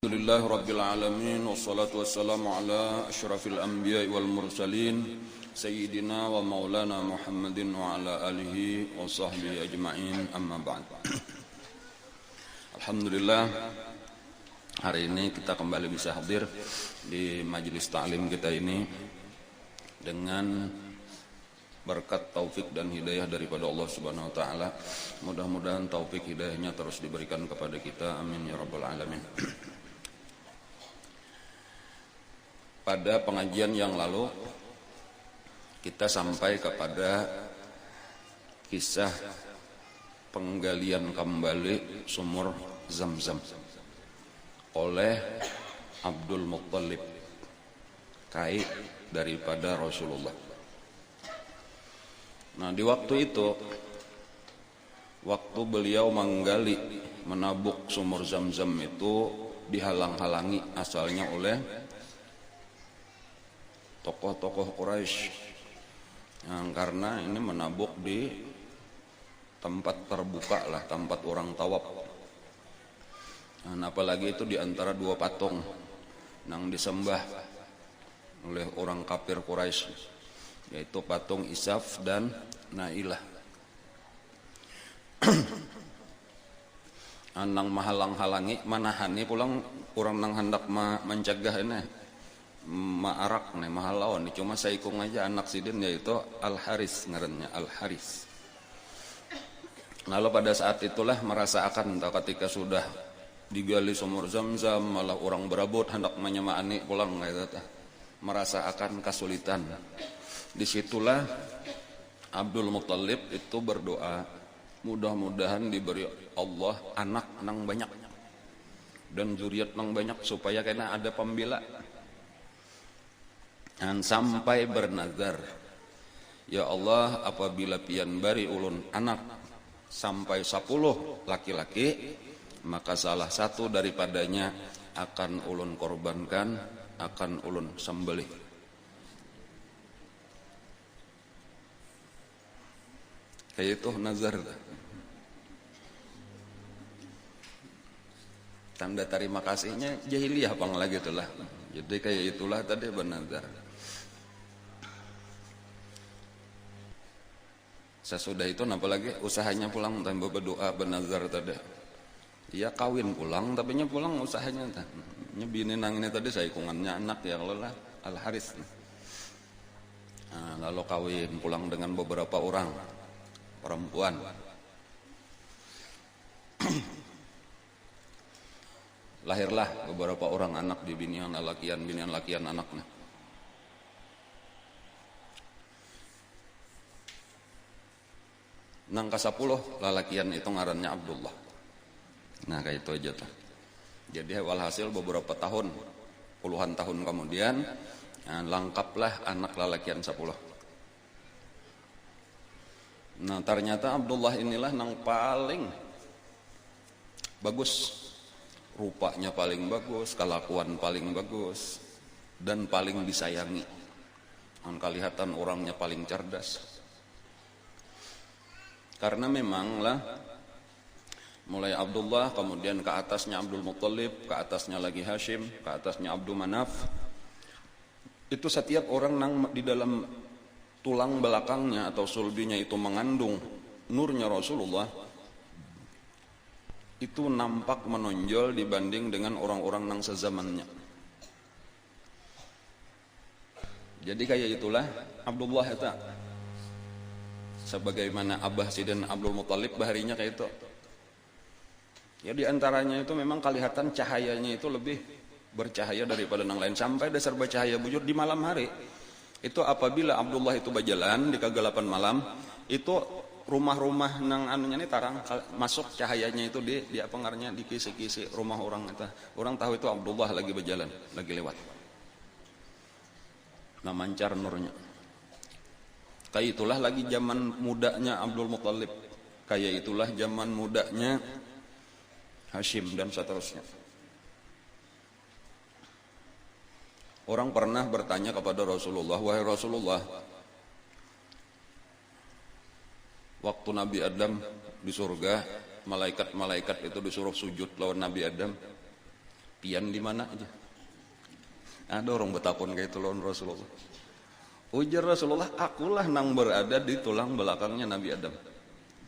Alhamdulillah Rabbil Alamin. Wassalatu wassalamu ala ashrafil anbiya wal mursalin Sayyidina wa maulana Muhammadin wa ala alihi wa sahbihi ajma'in, amma ba'd. Alhamdulillah, hari ini kita kembali bisa hadir di majelis ta'lim kita ini dengan berkat taufik dan hidayah daripada Allah Subhanahu wa taala. Mudah-mudahan taufik hidayahnya terus diberikan kepada kita, amin ya rabbal alamin. Pada pengajian yang lalu kita sampai kepada kisah penggalian kembali sumur Zamzam oleh Abdul Muttalib, kai daripada Rasulullah. Nah, di waktu itu, waktu beliau menggali, menabuk sumur Zamzam itu dihalang-halangi asalnya oleh tokoh-tokoh Quraisy, karena ini menabuk di tempat terbuka lah, tempat orang tawaf. Nah, apalagi itu di antara dua patung yang disembah oleh orang kafir Quraisy, yaitu patung Isaf dan Nailah. Anang mahalang-halangi manahani pulang kurang nang hendak mencegah ini ma'arak nih mahalawan, cuma saikung aja anak sidin, yaitu Al-Haris, ngarannya Al-Haris. Lalu pada saat itulah merasakan ketika sudah digali sumur Zamzam, malah orang berabot hendak menyemani pulang gitu, merasa akan kesulitan. Disitulah Abdul Muttalib itu berdoa, mudah-mudahan diberi Allah anak nang banyak dan zuriat nang banyak, supaya kena ada pembela. Dan sampai bernazar, ya Allah, apabila pian bari ulun anak sampai 10 laki-laki, maka salah satu daripadanya akan ulun korbankan, akan ulun sembelih. Kayak itu nazar, tanda terima kasihnya jahiliyah bang lagi itulah. Jadi kayak itulah tadi bernazar. Sesudah itu apalagi usahanya pulang tambah berdoa bernazar tadi. Iya kawin pulang, tapi nya pulang usahanya nya bini nang ini tadi saikungannya anak ya Allah Al-Haris. Nah, lalu kawin pulang dengan beberapa orang perempuan. Lahirlah beberapa orang anak di binian lakian anaknya. Nang ke-10 lalakian itu ngarannya Abdullah. Nah, kayak itu aja tuh. Jadi walhasil beberapa tahun, puluhan tahun kemudian, lengkaplah anak lalakian 10. Nah, ternyata Abdullah inilah nang paling bagus, rupanya paling bagus, kelakuan paling bagus, dan paling disayangi. Kelihatan orangnya paling cerdas. Karena memanglah mulai Abdullah, kemudian ke atasnya Abdul Muttalib, ke atasnya lagi Hashim, ke atasnya Abdul Manaf. Itu setiap orang nang di dalam tulang belakangnya atau sulbinya itu mengandung nurnya Rasulullah, itu nampak menonjol dibanding dengan orang-orang nang sezamannya. Jadi kayak itulah Abdullah itu, sebagaimana Abah Sidin Abdul Muttalib baharinya kayak itu. Ya, di antaranya itu memang kelihatan cahayanya itu lebih bercahaya daripada yang lain, sampai dasar bercahaya bujur di malam hari. Itu apabila Abdullah itu berjalan di kegelapan malam, itu rumah-rumah nang anunya ini tarang masuk cahayanya itu di apa ngaranya di kisi-kisi rumah orang itu. Orang tahu itu Abdullah lagi berjalan, lagi lewat. Nah, mancar nurnya. Kayak itulah lagi zaman mudanya Abdul Muttalib, kayak itulah zaman mudanya Hashim dan seterusnya. Orang pernah bertanya kepada Rasulullah, wahai Rasulullah, waktu Nabi Adam di surga, malaikat-malaikat itu disuruh sujud lawan Nabi Adam. pian di mana aja. Ada orang betapun kayak itu lawan Rasulullah. Ujar Rasulullah, akulah nang berada di tulang belakangnya Nabi Adam.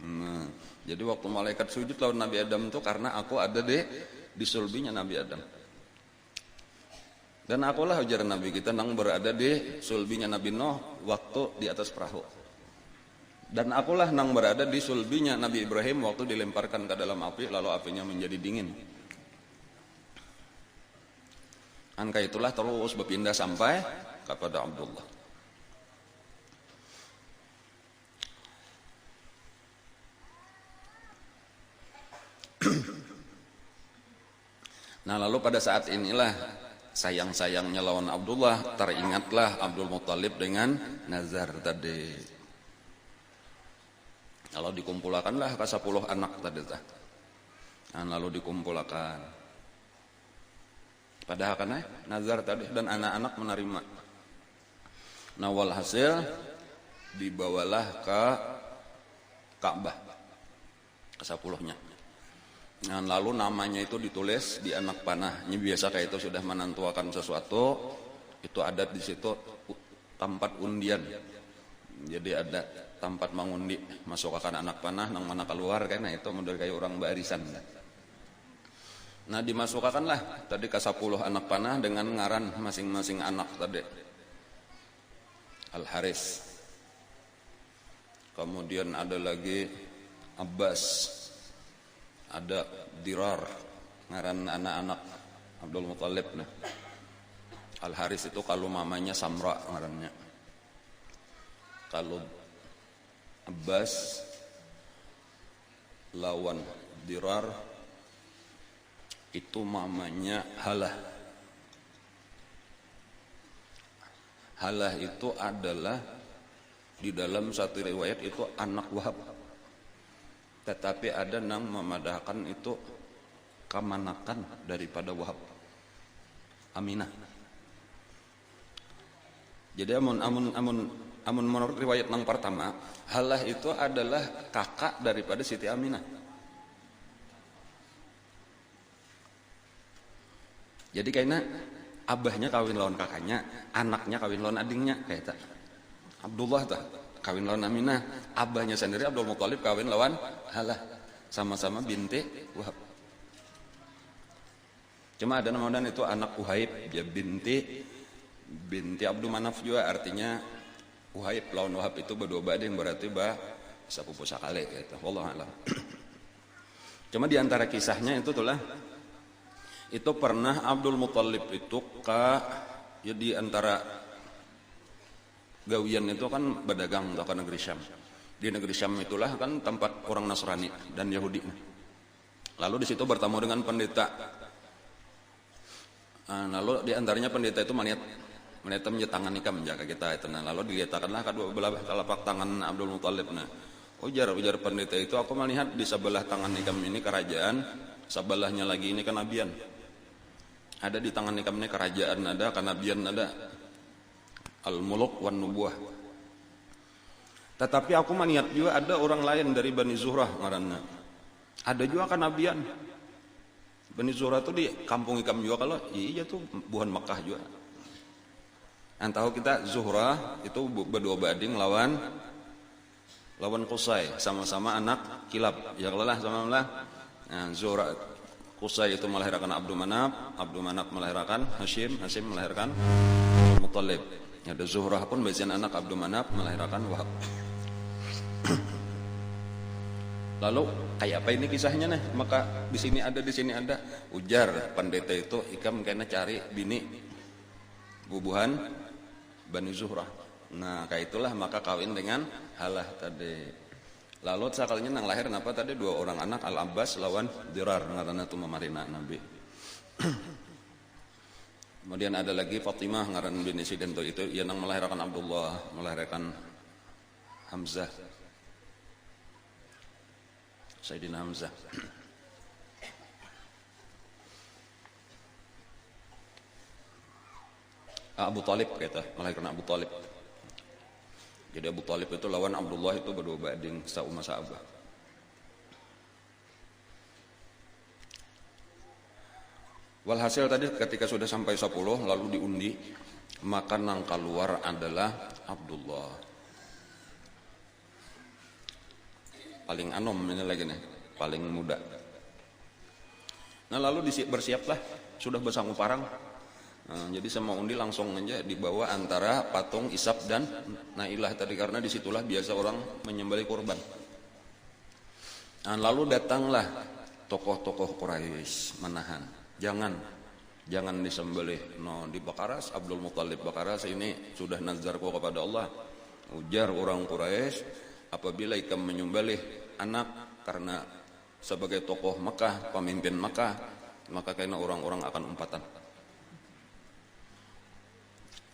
Nah, jadi waktu malaikat sujud lawan Nabi Adam itu karena aku ada di sulbinya Nabi Adam. Dan akulah ujar Nabi kita nang berada di sulbinya Nabi Nuh waktu di atas perahu. Dan akulah nang berada di sulbinya Nabi Ibrahim waktu dilemparkan ke dalam api lalu apinya menjadi dingin. Angka itulah terus berpindah sampai kepada Abdullah. Nah lalu pada saat inilah sayang-sayangnya lawan Abdullah, teringatlah Abdul Muthalib dengan nazar tadi. Kalau dikumpulkanlah ke 10 anak tadi. Nah, lalu dikumpulkan. Padahal kan nazar tadi dan anak-anak menerima. Nah walhasil dibawalah ke Ka'bah ke 10-nya. Nah, lalu namanya itu ditulis di anak panah. Ini biasa kayak itu sudah menentukan sesuatu, itu adat di situ tempat undian. Jadi ada tempat mengundi, masukkan anak panah nang mana keluar kan, nah itu model kayak orang barisan. Nah, dimasukkanlah tadi ke 10 anak panah dengan ngaran masing-masing anak tadi. Al-Haris. Kemudian ada lagi Abbas. Ada Dirar, ngaran anak-anak Abdul Muthalib. Nah, Al-Haris itu kalau mamanya Samra ngarannya. Kalau Abbas lawan Dirar itu mamanya Halah. Halah itu adalah di dalam satu riwayat itu anak Wahab. Tetapi ada yang memadahkan itu kemanakan daripada Wahab, Aminah. Jadi amun menurut riwayat yang pertama, Halah itu adalah kakak daripada Siti Aminah. Jadi kayaknya abahnya kawin lawan kakaknya, anaknya kawin lawan adingnya kayak tak. Abdullah tak kawin lawan Aminah, abahnya sendiri Abdul Muthalib kawin lawan Halah, sama-sama binti Wahab. Cuma ada namanya itu anak Uhaib, dia binti Abdul Manaf juga, artinya Uhaib lawan Wahab itu berdua bading, berarti sepupu sakale gitu. Wallahu a'lam. Cuma di antara kisahnya itu tulah itu pernah Abdul Muthalib itu ya di antara gawian itu kan berdagang ke negeri Syam. Di negeri Syam itulah kan tempat orang Nasrani dan Yahudi. Lalu di situ bertemu dengan pendeta. Lalu di antaranya pendeta itu menjadi tangan nikah menjaga kita itu. Nah, lalu dilihatkanlah kedua belah telapak tangan Abdul Muthalib. Nah, ujar pendeta itu, aku melihat di sebelah tangan nikah ini kerajaan, sebelahnya lagi ini kenabian. Ada di tangan nikah ini kerajaan, ada kenabian, ada al-muluk wan nubuah. Tetapi aku melihat juga ada orang lain dari Bani Zuhrah ngaranna. Ada juga kenabian. Bani Zuhrah itu di kampung Ikam juga kalau iya tuh buhan Mekah juga. Tahu kita Zuhrah itu berdua bading lawan Qusay, sama-sama anak Kilab. Ya kalau lah sama-sama. Nah, Zuhrah Qusay itu melahirkan Abdul Manaf melahirkan Hashim melahirkan Muthalib. Ada Zuhrah pun bagian anak Abdul Manaf melahirkan Wahab. Lalu kayak apa ini kisahnya nih? Maka di sini ada. Ujar pendeta itu, ikam kena cari bini bubuhan Bani Zuhrah. Nah, kayak itulah maka kawin dengan Halah tadi. Lalu sekalinya nang lahir apa tadi 2 orang anak Al-Abbas lawan Dirar ngaranna tu mamarina Nabi. Kemudian ada lagi Fatimah ngaran bini Sidento itu yang melahirkan Abdullah, melahirkan Hamzah. Sayyidina Hamzah. Abu Talib kata, melahirkan Abu Talib. Jadi Abu Talib itu lawan Abdullah itu berdua bading saumma sahabah. Walhasil tadi ketika sudah sampai 10 lalu diundi, maka nang keluar adalah Abdullah. Paling anom ini lagi nih, paling muda. Nah lalu bersiaplah, sudah bersanggup parang. Nah, jadi sama undi langsung aja dibawa antara patung Ishaq dan Nailah tadi, karena disitulah biasa orang menyembelih kurban. Nah, lalu datanglah tokoh-tokoh Quraisy menahan, jangan disembelih. No, di Bakaras, Abdul Muthalib Bakaras ini sudah nazarku kepada Allah. Ujar orang Quraisy, apabila ikam menyembelih anak karena sebagai tokoh Mekah, pemimpin Mekah, maka karena orang-orang akan umpatan.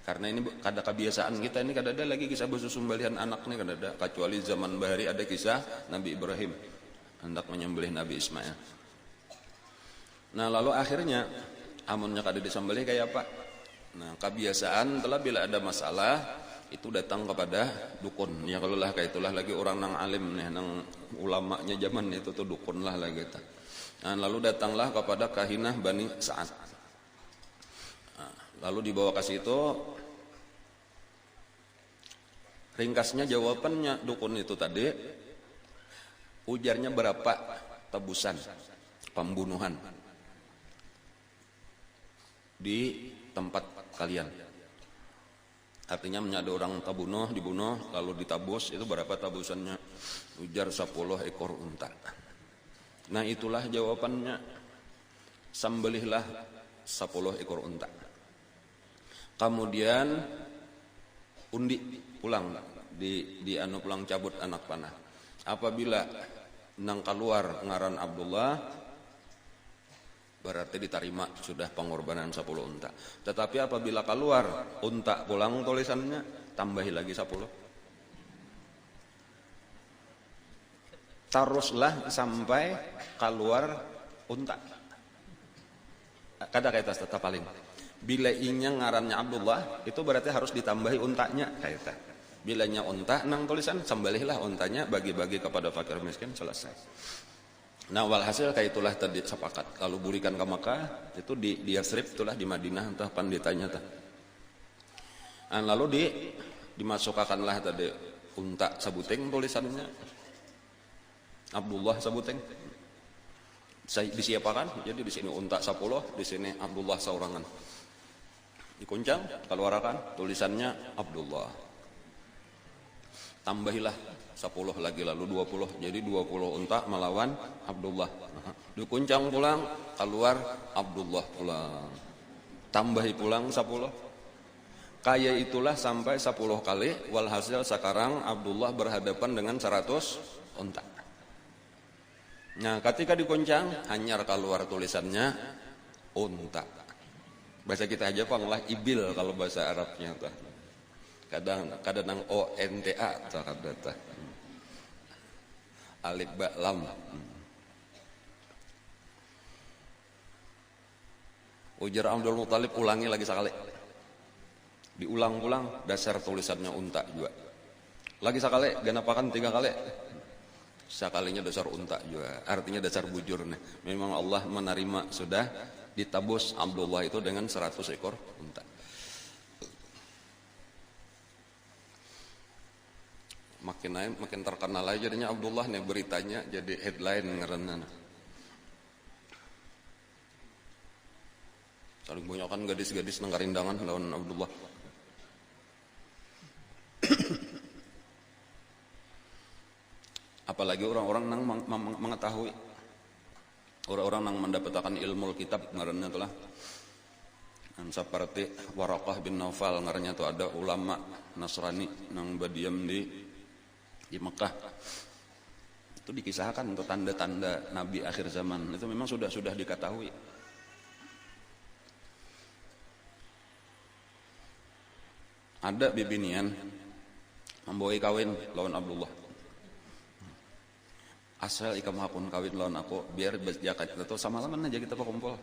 Karena ini kada kebiasaan kita, ini kada ada lagi kisah bersembelihan anak nih, kada ada, kecuali zaman bahari ada kisah Nabi Ibrahim hendak menyembelih Nabi Ismail. Nah lalu akhirnya amunnya kada disembelih kayak apa? Nah kebiasaan telah bila ada masalah itu datang kepada dukun. Ya kalau lah kayak itulah lagi orang nang alim nih, nang ulamanya zaman itu tuh dukun lah lagi kita. Nah lalu datanglah kepada kahinah Bani Sa'ad. Nah, lalu dibawa ke situ. Ringkasnya jawabannya dukun itu tadi, ujarnya berapa tebusan pembunuhan di tempat kalian. Artinya ada orang dibunuh lalu ditabus, itu berapa tabusannya? Ujar 10 ekor unta. Nah itulah jawabannya, sembelihlah 10 ekor unta. Kemudian undi pulang di anu pulang cabut anak panah. Apabila nang keluar ngaran Abdullah, berarti diterima sudah pengorbanan 10 unta. Tetapi apabila keluar unta pulang tulisannya, tambahi lagi 10. Teruslah sampai keluar unta. Kada kaitas tetap paling. Bila inya ngarannya Abdullah, itu berarti harus ditambahi untanya kaitan. Bilanya unta nang tulisan, sembelihlah untanya, bagi-bagi kepada fakir miskin, selesai. Nah walhasil kayak itulah tadi sepakat. Lalu burikan ke Makkah, itu di Yasrib itulah di Madinah entah panditanya tah. Nah, lalu dimasukkanlah tadi unta sabuting tulisannya Abdullah sabuting. Saya disiapakan, jadi di sini unta 10, di sini Abdullah saurangan. Dikuncang, keluarkan tulisannya Abdullah. Tambahilah 10 lagi lalu 20, jadi 20 unta melawan Abdullah. Dikuncang pulang, keluar Abdullah pulang. Tambahi pulang 10. Kaya itulah sampai 10 kali, walhasil sekarang Abdullah berhadapan dengan 100 unta. Nah ketika dikuncang, hanyar keluar tulisannya unta. Bahasa kita aja panglah ibil kalau bahasa Arabnya tuh. Kadang ONTA tuh kata. Alif ba lam. Ujar Abdul Muthalib, ulangi lagi sekali. Diulang-ulang, dasar tulisannya unta juga. Lagi sekali, genapakan 3 kali. Sekalinya dasar unta juga. Artinya dasar bujur nih. Memang Allah menerima sudah ditabus Abdullah itu dengan 100 ekor unta. Makin naik, makin terkenal aja jadinya Abdullah nih beritanya, jadi headline ngaranna. Saling banyakan gadis-gadis nang karindangan lawan Abdullah. Apalagi orang-orang nang mengetahui, orang-orang nang mendapatkan ilmu kitab ngaranna itulah. Seperti Waraqah bin Naufal ngarannya itu ada ulama Nasrani nang badiam di Mekah. Itu dikisahkan untuk tanda-tanda Nabi akhir zaman. Itu memang sudah diketahui. Ada bibinian membawai kawin lawan Abdullah. Asal ikam hakun kawin lawan aku, biar berjakat itu sama-sama aja kita kumpul.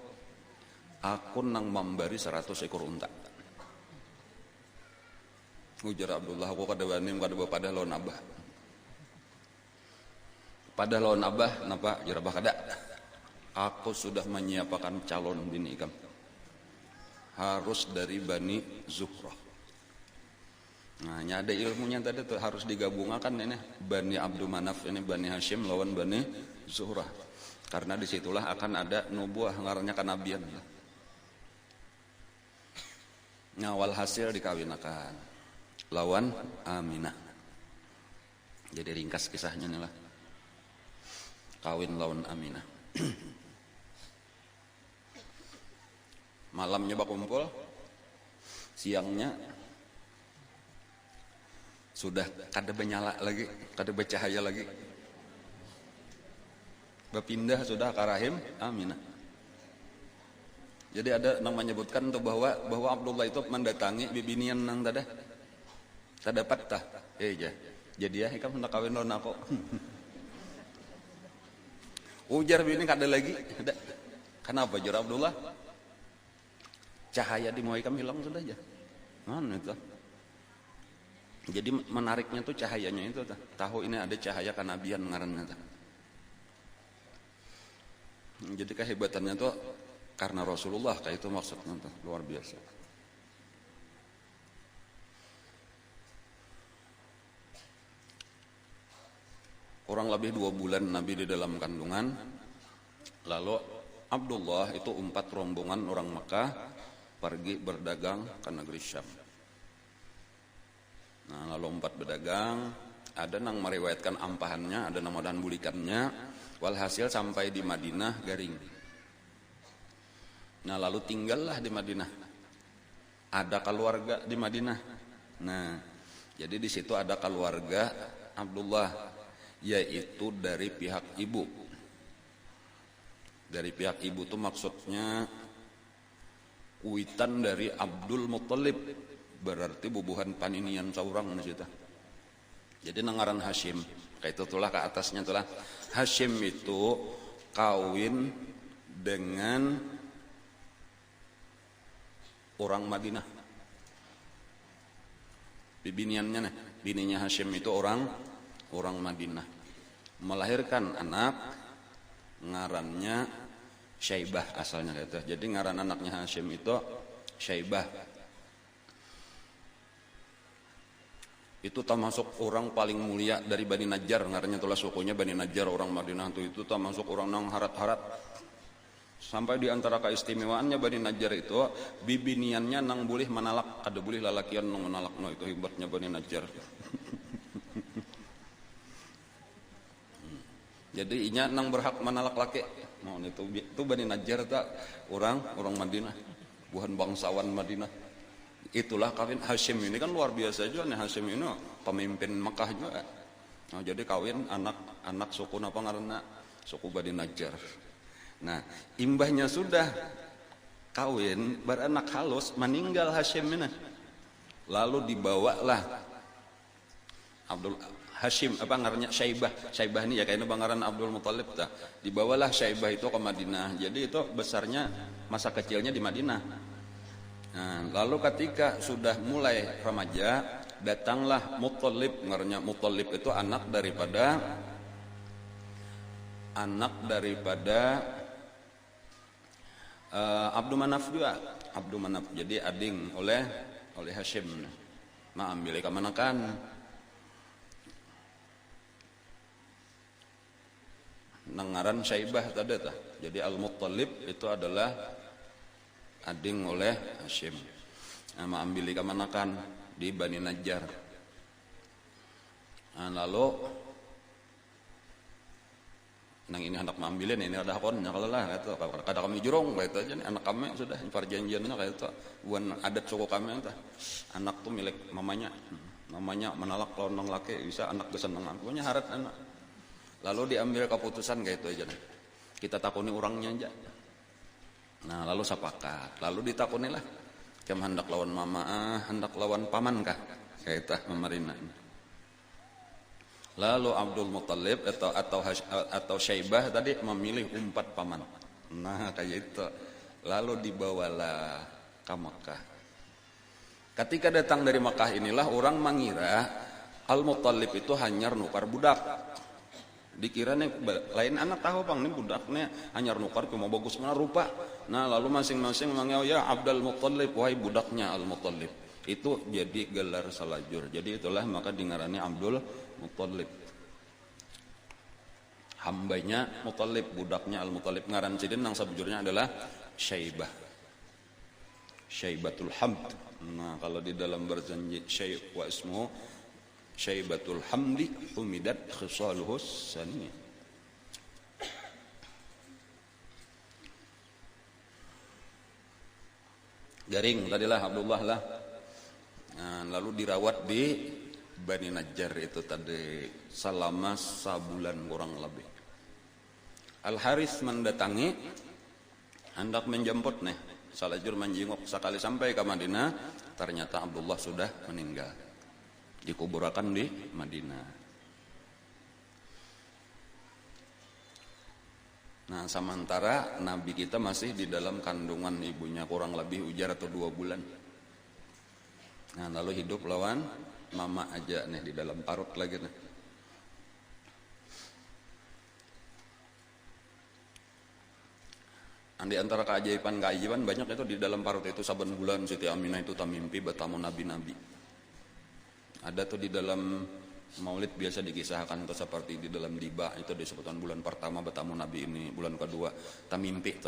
Aku nang memberi 100 ekor unta. Ujar Abdullah, aku kada wani kada pada lawan abah. Pada lawan abah napa jar abah kada. aku sudah menyiapkan calon bini ikam, harus dari Bani Zuhrah. Nah, ini ada ilmunya tadi tuh, harus digabungkan ini Bani Abdul Manaf ini Bani Hashim lawan Bani Zuhrah. Karena disitulah akan ada nubuah, ngarannya kenabian. Nah, walhasil dikawinakan lawan Aminah. Jadi ringkas kisahnya nih lah. Kawin lawan Aminah. Malamnya bakumpul, siangnya sudah kada benyala lagi, kada bercahaya lagi. Berpindah sudah ke rahim Aminah. Jadi ada yang menyebutkan tuh bahwa Abdullah itu mendatangi bibinian nang tada. Dapat tah. Jadi ya ikam hendak kawin lawan aku. Ujar bini kada lagi. Ada. Kenapa jar Abdullah? Cahaya di muka ikam hilang sudah aja. Mana itu? Jadi menariknya tuh cahayanya itu, tahu ini ada cahaya kenabian ngarannya. Jadi kehebatannya tuh karena Rasulullah, kayak itu maksudnya tuh, luar biasa. Kurang lebih 2 bulan Nabi di dalam kandungan, lalu Abdullah itu 4 rombongan orang Makkah pergi berdagang ke negeri Syam. Nah, lalu 4 berdagang, ada yang meriwayatkan ampahannya, ada yang modal bulikannya, walhasil sampai di Madinah garing. Nah, lalu tinggallah di Madinah. Ada keluarga di Madinah. Nah, jadi di situ ada keluarga Abdullah, yaitu dari pihak ibu. Dari pihak ibu itu maksudnya kuitan dari Abdul Muttalib, berarti bubuhan paninian saurang di situ. Jadi nangaran Hashim, kayak itu tulah ke atasnya tulah. Hashim itu kawin dengan orang Madinah. Bibiniannya nih, bininya Hashim itu orang Madinah. Melahirkan anak ngarannya Syaibah asalnya gitu. Jadi ngaran anaknya Hashim itu Syaibah. Itu termasuk orang paling mulia dari Bani Najjar, ngarannya itulah sukunya Bani Najjar orang Madinah itu termasuk orang nang harat-harat. Sampai di antara keistimewaannya Bani Najjar itu bibiniannya nang boleh menalak, ada boleh lalakian nang menalak, no itu hebatnya Bani Najjar. Jadi inya nang berhak menalak laki. Mau itu Bani Najjar tak orang Madinah, bukan bangsawan Madinah. Itulah kawin Hashim ini kan luar biasa juga nih. Hashim ini pemimpin Makkah juga. Nah, jadi kawin anak suku apa ngaranna? Suku Bani Najjar. Nah, imbahnya sudah kawin beranak halus, meninggal Hashim ini. Lalu dibawalah Abdul Hashim apa ngarannya Syaibah ini ya kayaknya bangaran Abdul Muttalib dah. Dibawalah Syaibah itu ke Madinah. Jadi itu besarnya masa kecilnya di Madinah. Nah, lalu ketika sudah mulai remaja, datanglah Muttalib, ngarannya Muttalib itu anak daripada Abdul Manaf juga. Abdul Manaf jadi ading oleh Hashim. Nah, ambil kemanakan nangaran Syaibah tadi tah. Jadi Al-Muttalib itu adalah ading oleh Hashim. Nah, ambil kemanakan di Bani Najjar. Nah, lalu nang ini anak mambilin ini ada hakonnya kalau lah itu kada kami jurong kayak itu aja nih anak kami sudah perjanjiannya kayak itu bukan adat suku kami itu anak tuh milik mamanya menalak lawan nang laki bisa anak kesenangan punya harat anak. Lalu diambil keputusan kayak itu aja nih kita takuni orangnya aja. Nah, lalu sepakat lalu ditakunilah kem hendak lawan mama hendak lawan paman kah kayak itu memerina. Lalu Abdul Muttalib atau Syaibah tadi memilih 4 paman. Nah, kayak itu. Lalu dibawalah ke Makkah. Ketika datang dari Makkah inilah orang mengira Al-Muttalib itu hanya nukar budak. Dikira nih lain anak tahu pang nih budaknya hanya nukar cuma bagus mana rupa. Nah lalu masing-masing memangnya ya Abdul Muttalib, wahai budaknya Al Muttalib. Itu jadi gelar salajur. Jadi itulah maka dingarani Abdul Muttalib. Hambanya Muttalib, budaknya Al Muttalib. Ngaran sidin nang sabujurnya adalah Syaibah. Syaibatul Hamd. Nah kalau di dalam berjanji Syaib wa ismu Syaibatul Hamdi humidat khisaluhu saniyah. Garing tadilah Abdullah lah. Nah, lalu dirawat di Bani Najjar itu tadi selama sebulan kurang lebih. Al Haris mendatangi hendak menjemput nih. Salajur menjenguk sekali sampai ke Madinah, ternyata Abdullah sudah meninggal. Dikuburkan di Madinah. Nah, sementara Nabi kita masih di dalam kandungan ibunya kurang lebih ujar atau 2 bulan. Nah, lalu hidup lawan mama aja nih di dalam parut lagi nih. Di antara keajaiban banyak itu di dalam parut itu saben bulan Siti Aminah itu tamimpi bertamu nabi-nabi. Ada tuh di dalam Maulid biasa dikisahkan atau seperti di dalam Diba itu disebutkan bulan pertama bertamu Nabi ini, bulan kedua tamimpi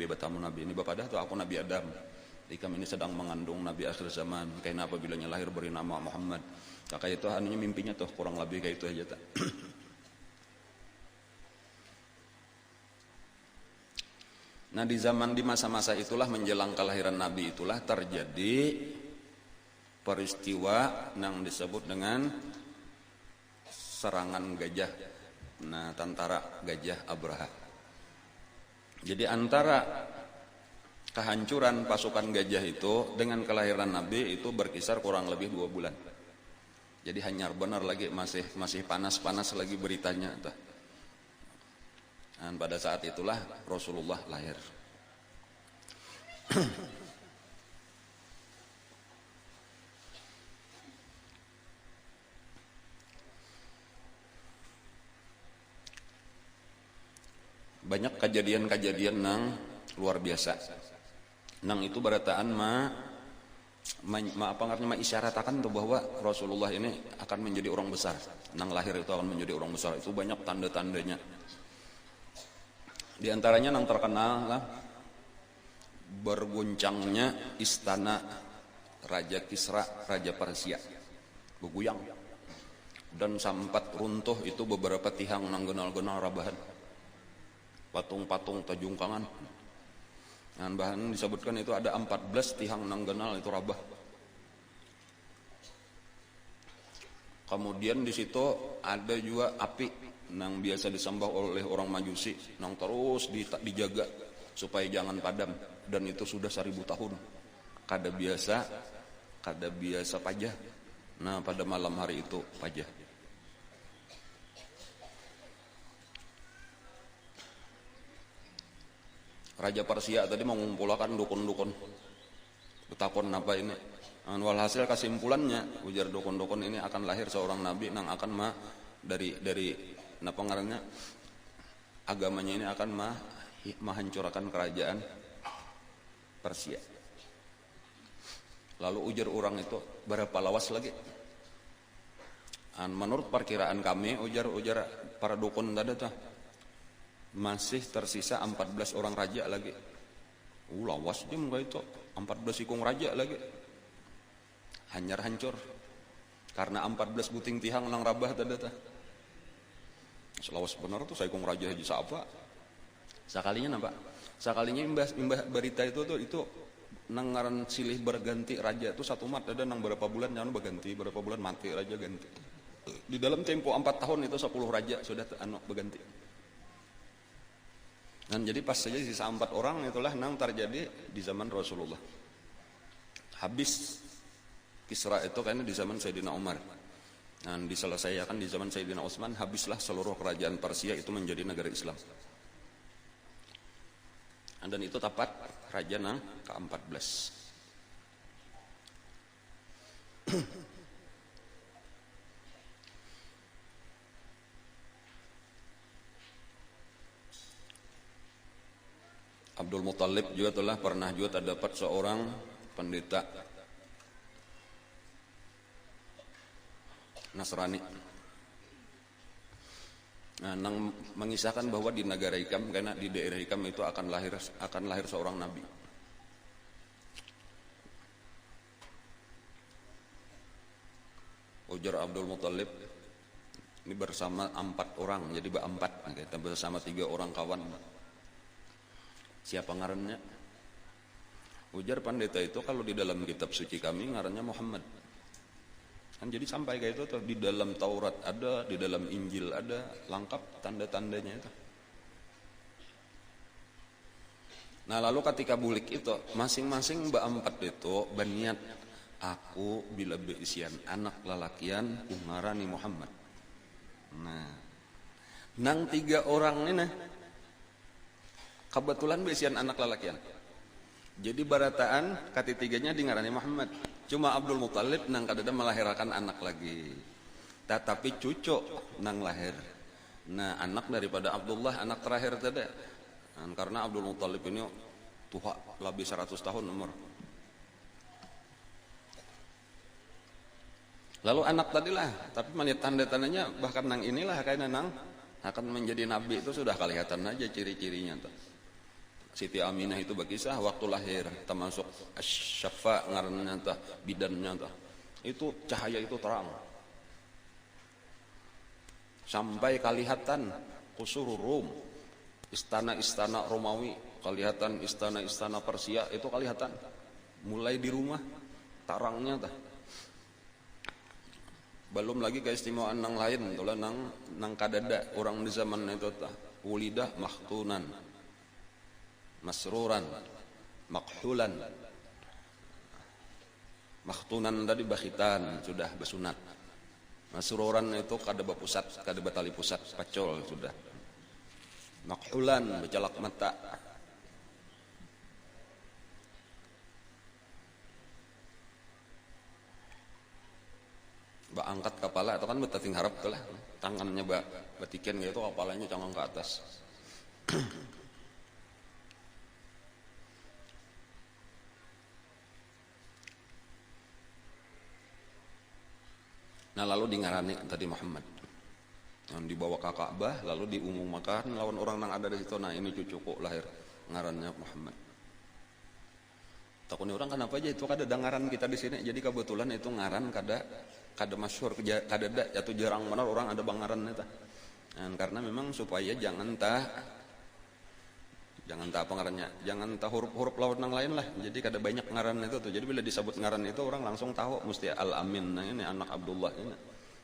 bertamu Nabi ini. Bapak dah tuh aku Nabi Adam. Jadi kami ini sedang mengandung Nabi akhir zaman. Karena apabila lahir beri nama Muhammad. Kakak itu anunya mimpinya tuh kurang lebih kayak itu aja tak. Nah di masa-masa itulah menjelang kelahiran Nabi itulah terjadi peristiwa yang disebut dengan serangan gajah. Nah, tentara gajah Abraha. Jadi antara kehancuran pasukan gajah itu dengan kelahiran Nabi itu berkisar kurang lebih 2 bulan. Jadi hanyar benar lagi masih panas-panas lagi beritanya. Dan pada saat itulah Rasulullah lahir. Banyak kejadian-kejadian nang luar biasa. Nang itu berataan mengisyaratakan tuh bahwa Rasulullah ini akan menjadi orang besar. Nang lahir itu akan menjadi orang besar. Itu banyak tanda-tandanya. Di antaranya nang terkenal lah berguncangnya istana Raja Kisra, Raja Persia. Beguyang. Dan sempat runtuh itu beberapa tihang nang genal-genal rabahan. Patung-patung tajungkangan. Dan bahan disebutkan itu ada 14 tihang nanggenal itu rabah. Kemudian di situ ada juga api yang biasa disembah oleh orang Majusi, yang terus dijaga supaya jangan padam, dan itu sudah 1000 tahun. Kada biasa pajah. Nah, pada malam hari itu pajah. Raja Persia tadi mengumpulkan dukun-dukun. Betakon apa ini? Walhasil kesimpulannya, ujar dukun-dukun ini akan lahir seorang nabi yang akan dari napa ngarannya agamanya ini akan menghancurkan kerajaan Persia. Lalu ujar orang itu berapa lawas lagi? Menurut perkiraan kami, ujar para dukun tadi tuh masih tersisa 14 orang raja lagi. Lawas dia enggak itu 14 ikung raja lagi. Hanyar hancur karena 14 buting tihang nang rabah tadi tah. Selawas benar tuh saya ikung raja haji siapa? Sakalinya napa? Sakalinya imbah berita itu nang ngaran silih berganti raja itu satu umat ada nang berapa bulan jangan berganti, berapa bulan mati raja ganti. Di dalam tempo 4 tahun itu 10 raja sudah berganti. Dan jadi pas saja sisa 4 orang itulah nang terjadi di zaman Rasulullah. Habis Kisra itu karena di zaman Sayyidina Umar. Dan diselesaikan di zaman Sayyidina Utsman, habislah seluruh kerajaan Persia itu menjadi negara Islam. Dan itu tepat raja nang ke-14. Abdul Muthalib juga telah pernah juga terdapat seorang pendeta Nasrani. Nah, nang mengisahkan bahwa di negara Hikam, karena di daerah Hikam itu akan lahir seorang nabi. Ujar Abdul Muthalib ini bersama 4 orang, jadi berempat, kita bersama 3 orang kawan. Siapa ngarannya? Ujar pendeta itu kalau di dalam kitab suci kami ngarannya Muhammad. Kan jadi sampai kayak itu tuh, di dalam Taurat ada, di dalam Injil ada, lengkap tanda-tandanya itu. Nah lalu ketika bulik itu, masing-masing berempat itu berniat, aku bila beisian anak lalakian ngarani Muhammad. Nah, nang 3 orang ini nah, kebetulan beisian anak lalakian. Jadi barataan ketitiganya di ngarani Muhammad. Cuma Abdul Muthalib nang kadada melahirkan anak lagi. Tetapi cucu nang lahir. Nah, anak daripada Abdullah, anak terakhir tadi. Karena Abdul Muthalib ini tua lebih 100 tahun umur. Lalu anak tadilah, tapi melihat tanda-tandanya bahkan nang inilah kayaknya nang akan menjadi nabi itu sudah kelihatan aja ciri-cirinya tuh. Siti Aminah itu berkisah waktu lahir, termasuk Asy-Syafa ngaranna tah, bidannya tah. Itu cahaya itu terang. Sampai kelihatan kusur Rum, istana-istana Romawi, kelihatan istana-istana Persia itu kelihatan. Mulai di rumah tarangnya tah. Belum lagi keistimewaan nang lain, itulah nang kadada orang di zaman itu tah. Wulidah makhtunan, masruran, makhulan. Makhtunan tadi bakhitan, sudah bersunat. Masruran itu kada bapusat, kada batali pusat, pacol sudah. Makhulan, bercelak mata. Angkat kepala atau kan betating harap tuh lah, tangannya batikan gitu, kepalanya cangkang ke atas. Nah lalu di ngarani tadi Muhammad yang dibawa ke Ka'bah, lalu diumumkan lawan orang yang ada di situ, nah ini cucuku lahir, ngarannya Muhammad. Takutnya orang kenapa aja itu kada dengaran kita di sini, jadi kebetulan itu ngaran kada masyhur, kada atau jarang benar orang ada bangaran eta. Dan karena memang supaya jangan apa ngarannya, jangan huruf-huruf lawan yang lain lah. Jadi kada banyak ngaran itu tuh. Jadi bila disebut ngaran itu orang langsung tahu mesti Al-Amin, nah ini anak Abdullah ini.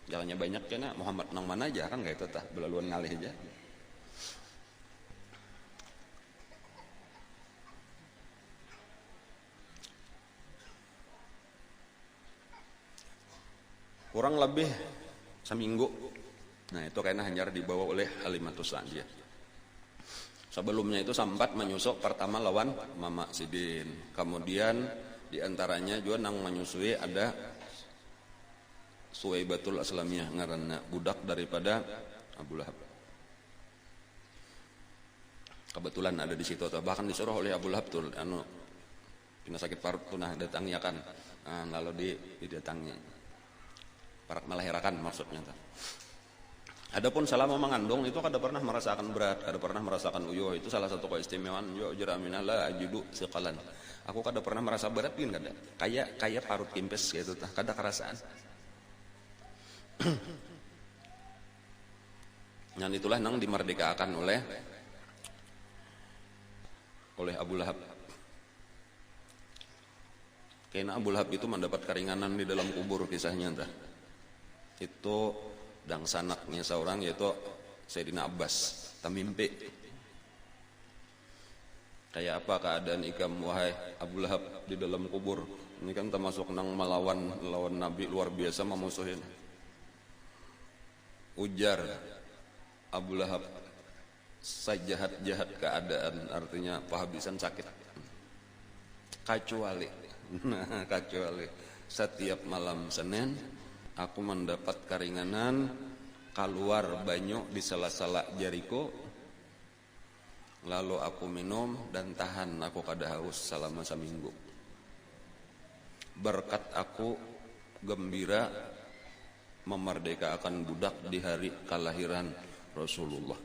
Jangannya banyak kena Muhammad nang mana aja kan kayak itu tah, belaluan ngalih aja. Kurang lebih seminggu. Nah itu karena hanya dibawa oleh Halimatus Sa'diyah. Sebelumnya itu sempat menyusuk pertama lawan Mama Sidin. Kemudian diantaranya juga nang menyusui ada Suwaibatul Aslamiyah ngaranna, budak daripada Abu Lahab. Kebetulan ada di situ, bahkan disuruh oleh Abu Lahab tuh, kena sakit parut tunah datangnya kan, lalu didatangi. Parak melahirkan maksudnya. Adapun selama mengandung itu kada pernah merasakan berat, kada pernah merasakan uyuh. Itu salah satu keistimewaan yo Aminah la ajidu siqalan. Aku kada pernah merasa berat pin kada. Kayak parut kimpes gitu tah, kada kerasaan. Dan itulah nang dimerdekakan oleh Abu Lahab. Karena Abu Lahab itu mendapat keringanan di dalam kubur kisahnya entah. Itu dang sanaknya seorang yaitu Sayyidina Abbas tamimpi. Kayak apa keadaan ikam wahai Abu Lahab di dalam kubur? Ini kan termasuk nang melawan Nabi luar biasa memusuhin. Ujar Abu Lahab, sejahat-jahat keadaan, artinya penghabisan sakit. Kecuali setiap malam Senin aku mendapat keringanan keluar banyu di sela-sela jariku, Lalu aku minum dan tahan aku kada haus selama seminggu. Berkat aku gembira memerdekakan budak di hari kelahiran Rasulullah.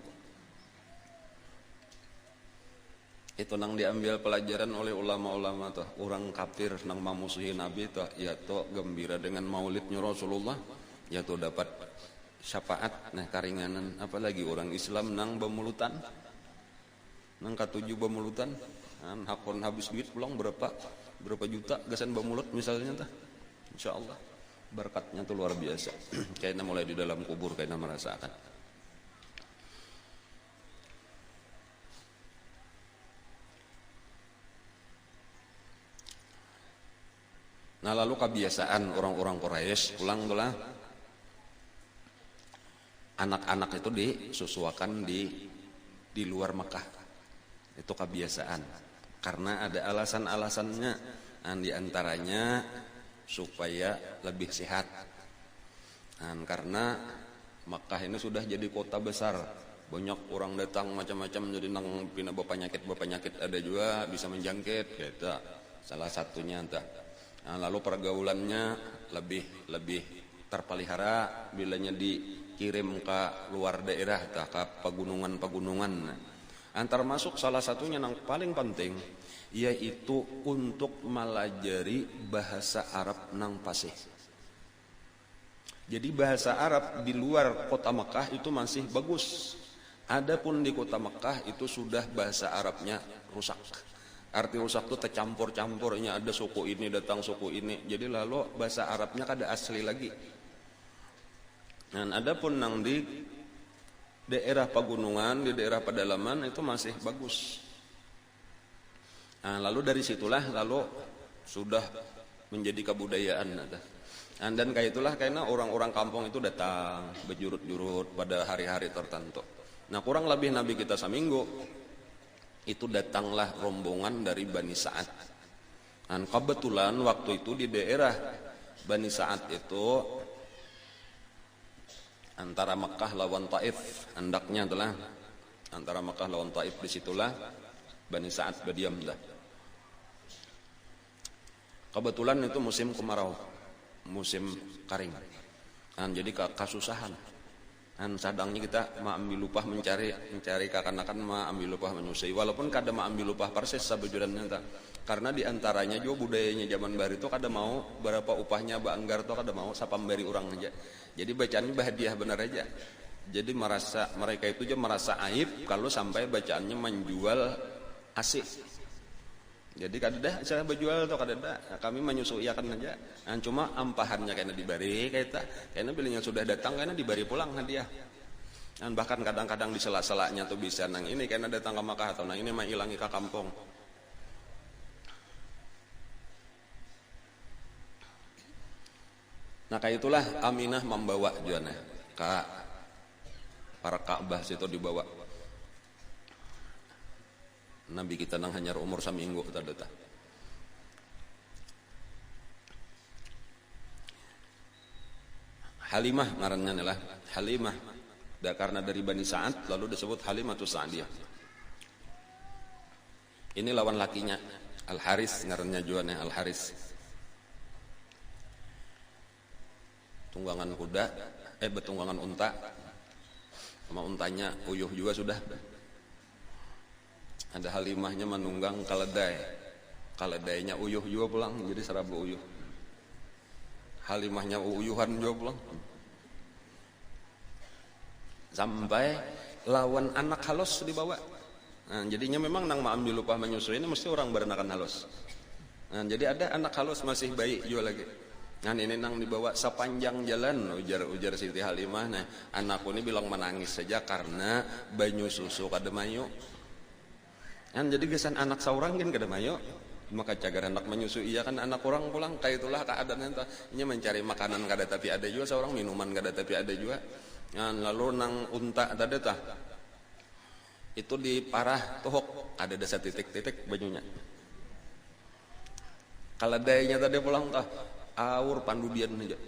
Itu nang diambil pelajaran oleh ulama-ulama tuh. Orang kafir nang memusuhi Nabi tuh, ya tuh gembira dengan maulidnya Rasulullah, ya tuh dapat syafaat nah karinganan. Apalagi orang Islam nang bemulutan, nang katujuh bemulutan, hakon habis duit pulang berapa juta gasan bemulut misalnya tuh. Insyaallah berkatnya tuh luar biasa. Kayaknya mulai di dalam kubur kayaknya merasakan. Nah lalu kebiasaan orang-orang Quraisy pulang tulah anak-anak itu disusuakan di luar Mekah. Itu kebiasaan karena ada alasan-alasannya. Di antaranya supaya lebih sehat. Karena Mekah ini sudah jadi kota besar, banyak orang datang macam-macam, jadi nang pina penyakit ada juga bisa menjangkit gitu. Salah satunya entah. Lalu pergaulannya lebih terpelihara bilanya dikirim ke luar daerah ke pegunungan-pegunungan. Termasuk salah satunya yang paling penting yaitu untuk melajari bahasa Arab nang fasih. Jadi bahasa Arab di luar kota Mekah itu masih bagus. Adapun di kota Mekah itu sudah bahasa Arabnya rusak. Arti rusak itu tercampur-campurnya, ada suku ini datang suku ini. Jadi lalu bahasa Arabnya kada asli lagi. Dan adapun nang di daerah pegunungan, di daerah pedalaman itu masih bagus. Lalu dari situlah lalu sudah menjadi kebudayaan. Dan kayak itulah karena orang-orang kampung itu datang berjurut-jurut pada hari-hari tertentu. Nah kurang lebih Nabi kita seminggu itu datanglah rombongan dari Bani Sa'ad. Dan kebetulan waktu itu di daerah Bani Sa'ad itu antara Mekah lawan Taif, hendaknya adalah antara Mekah lawan Taif, disitulah Bani Sa'ad berdiam dah. Kebetulan itu musim kemarau, musim kering. Jadi kasusahan. Sadangnya kita ambil upah mencari kakan-kakan ambil upah menyusui. Walaupun kada ambil upah persis sabejurannya tak. Karena diantaranya juga budayanya zaman baru itu kada mau berapa upahnya baanggar tuh kada mau sapambari orang aja. Jadi bacaannya bahadiah benar aja. Jadi mereka itu aja merasa aib kalau sampai bacaannya menjual asik. Jadi kada saya berjual atau kada kami menyesuaikan aja. Cuma ampahannya kayaknya dibari kayaknya bilangnya sudah datang kayaknya dibari pulang hadiah. Bahkan kadang-kadang di sela-selanya tuh bisa nang ini kayaknya datang ke Makkah atau nang ini mah ilangi ke kampung. Nah kayak itulah Aminah membawa juana ke para Ka'bah situ dibawa. Nabi kita nang hanyar umur seminggu tadata. Halimah ngarannya adalah Halimah. Karena dari Bani Sa'ad lalu disebut Halimatus Sa'diyah. Ini lawan lakinya Al-Haris ngarannya juane Al-Haris. Tunggangan kuda, betunggangan unta. Sama untanya uyuh juga sudah. Ada Halimahnya menunggang kaledainya uyuh juga pulang, jadi serabu uyuh. Halimahnya uyuhan juga pulang. Sampai lawan anak halus dibawa. Jadinya memang nang ambil upah menyusui ini mesti orang berenakan halus. Jadi ada anak halus masih bayi juga lagi. Ini nang dibawa sepanjang jalan ujar Siti Halimah. Nah, anakku ini bilang menangis saja karena banyu susu kada mayu. Jadi gesan anak seorang kan kada mayo, maka cagar anak menyusui iya kan anak orang pulang kayak itulah keadaan enta nya mencari makanan kada tapi ada juga seorang minuman kada tapi ada juga. Lalu nang unta tadi tah itu di parah tuhok ada desa titik-titik bajunya. Kaladainya tadi pulang tah awur pandubian aja.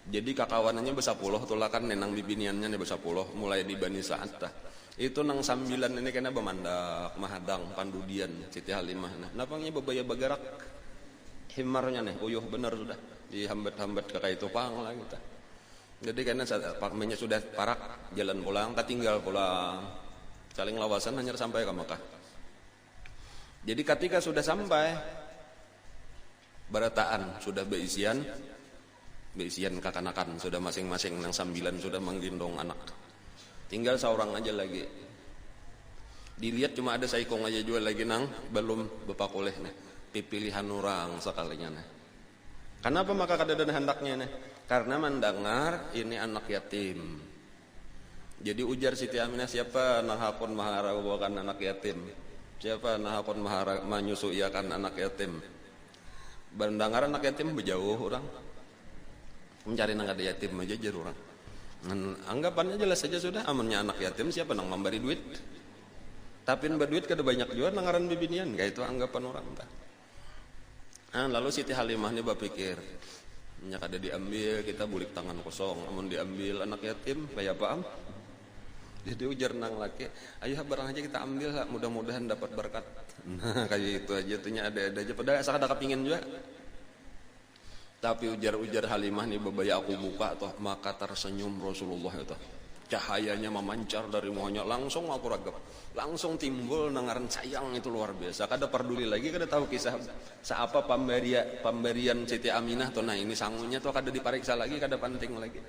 Jadi kakawanannya besapuluh tulakan nenang bibiniannya besapuluh mulai di Bani Sa'ad tah. Itu nang sambilan ini kena bemandak mahadang pandudian Siti Halimah. Nah, napangnya bebaya bagarak himarnya nih, uyuh bener sudah dihambat-hambat ke kayak tupang lah kita. Jadi karena pakmennya sudah parak, jalan pulang, ketinggal pulang, saling lawasan hanya sampai ke Mekah. Jadi ketika sudah sampai barataan sudah beisian kakanakan sudah masing-masing nang sambilan sudah menggendong anak. Tinggal seorang aja lagi. Dilihat cuma ada saikong aja jual lagi nang belum bepakuleh nih. Pipilihan orang sekalinya nih. Kenapa maka kadang hendaknya nih? Karena mendengar ini anak yatim. Jadi ujar Siti Aminah, siapa nang hakun mahara bawakan anak yatim? Siapa nang hakun mahara menyusuiakan anak yatim? Mendengar anak yatim berjauh orang. Mencari nang ada yatim aja jar orang. Anggapannya jelas saja sudah, amannya anak yatim siapa nang memberi duit. Tapi berduit kada banyak juga nangaran bibinian, kayak itu anggapan orang entah. Lalu Siti Halimah ini berpikir, minyak ada diambil, kita bulik tangan kosong, amun diambil anak yatim, kayak apa am? Jadi ujar nang laki, ayo barang aja kita ambil lah, mudah-mudahan dapat berkat. Nah kayak itu aja, tuhnya ada aja, padahal asal ada kepingin juga. Tapi ujar-ujar Halimah nih bebaya aku buka toh, maka tersenyum Rasulullah itu. Cahayanya memancar dari muanya, langsung aku ragap. Langsung timbul nangaran sayang itu luar biasa. Kada peduli lagi, kada tahu kisah seapa pemberian Siti Aminah tuh. Nah ini sangunya tuh kada dipariksa lagi, kada penting lagi.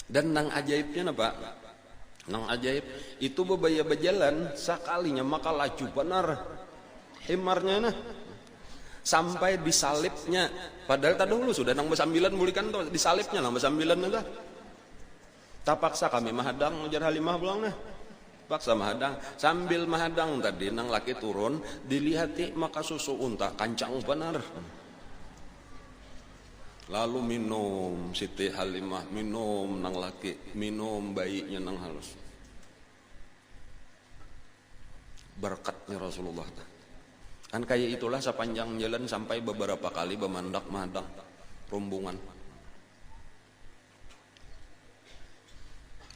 Dan nang ajaibnya apa? Nang ajaib itu bebaya berjalan sekalinya maka laju benar himarnya nah. Sampai disalibnya, padahal tadi dulu sudah nang besambilan bulikan tuh disalibnya nang besambilan aja. Tak paksa kami mahadang ujar Halimah pulang nah. Paksa mahadang, sambil mahadang tadi nang laki turun dilihati maka susu unta kancang benar. Lalu minum Siti Halimah, minum nang laki, minum bayinya nang halus. Berkatnya Rasulullah. Kan kayak itulah sepanjang jalan sampai beberapa kali bemandak mahadang rombongan.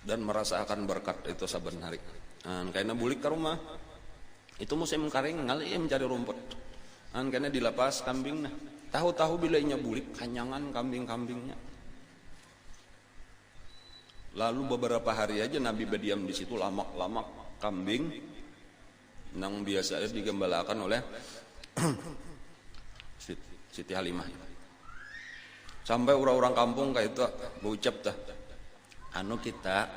Dan merasakan berkat itu saben hari. Karena bulik ke rumah. Itu musim kering ngali mencari rumput. Karena dilepas kambing nah. Tahu-tahu bilainya bulik kanyangan kambing-kambingnya. Lalu beberapa hari aja Nabi berdiam di situ lamak-lamak kambing nang biasanya digembalakan oleh Siti Halimah. Sampai orang-orang kampung kayak itu berucap dah, kita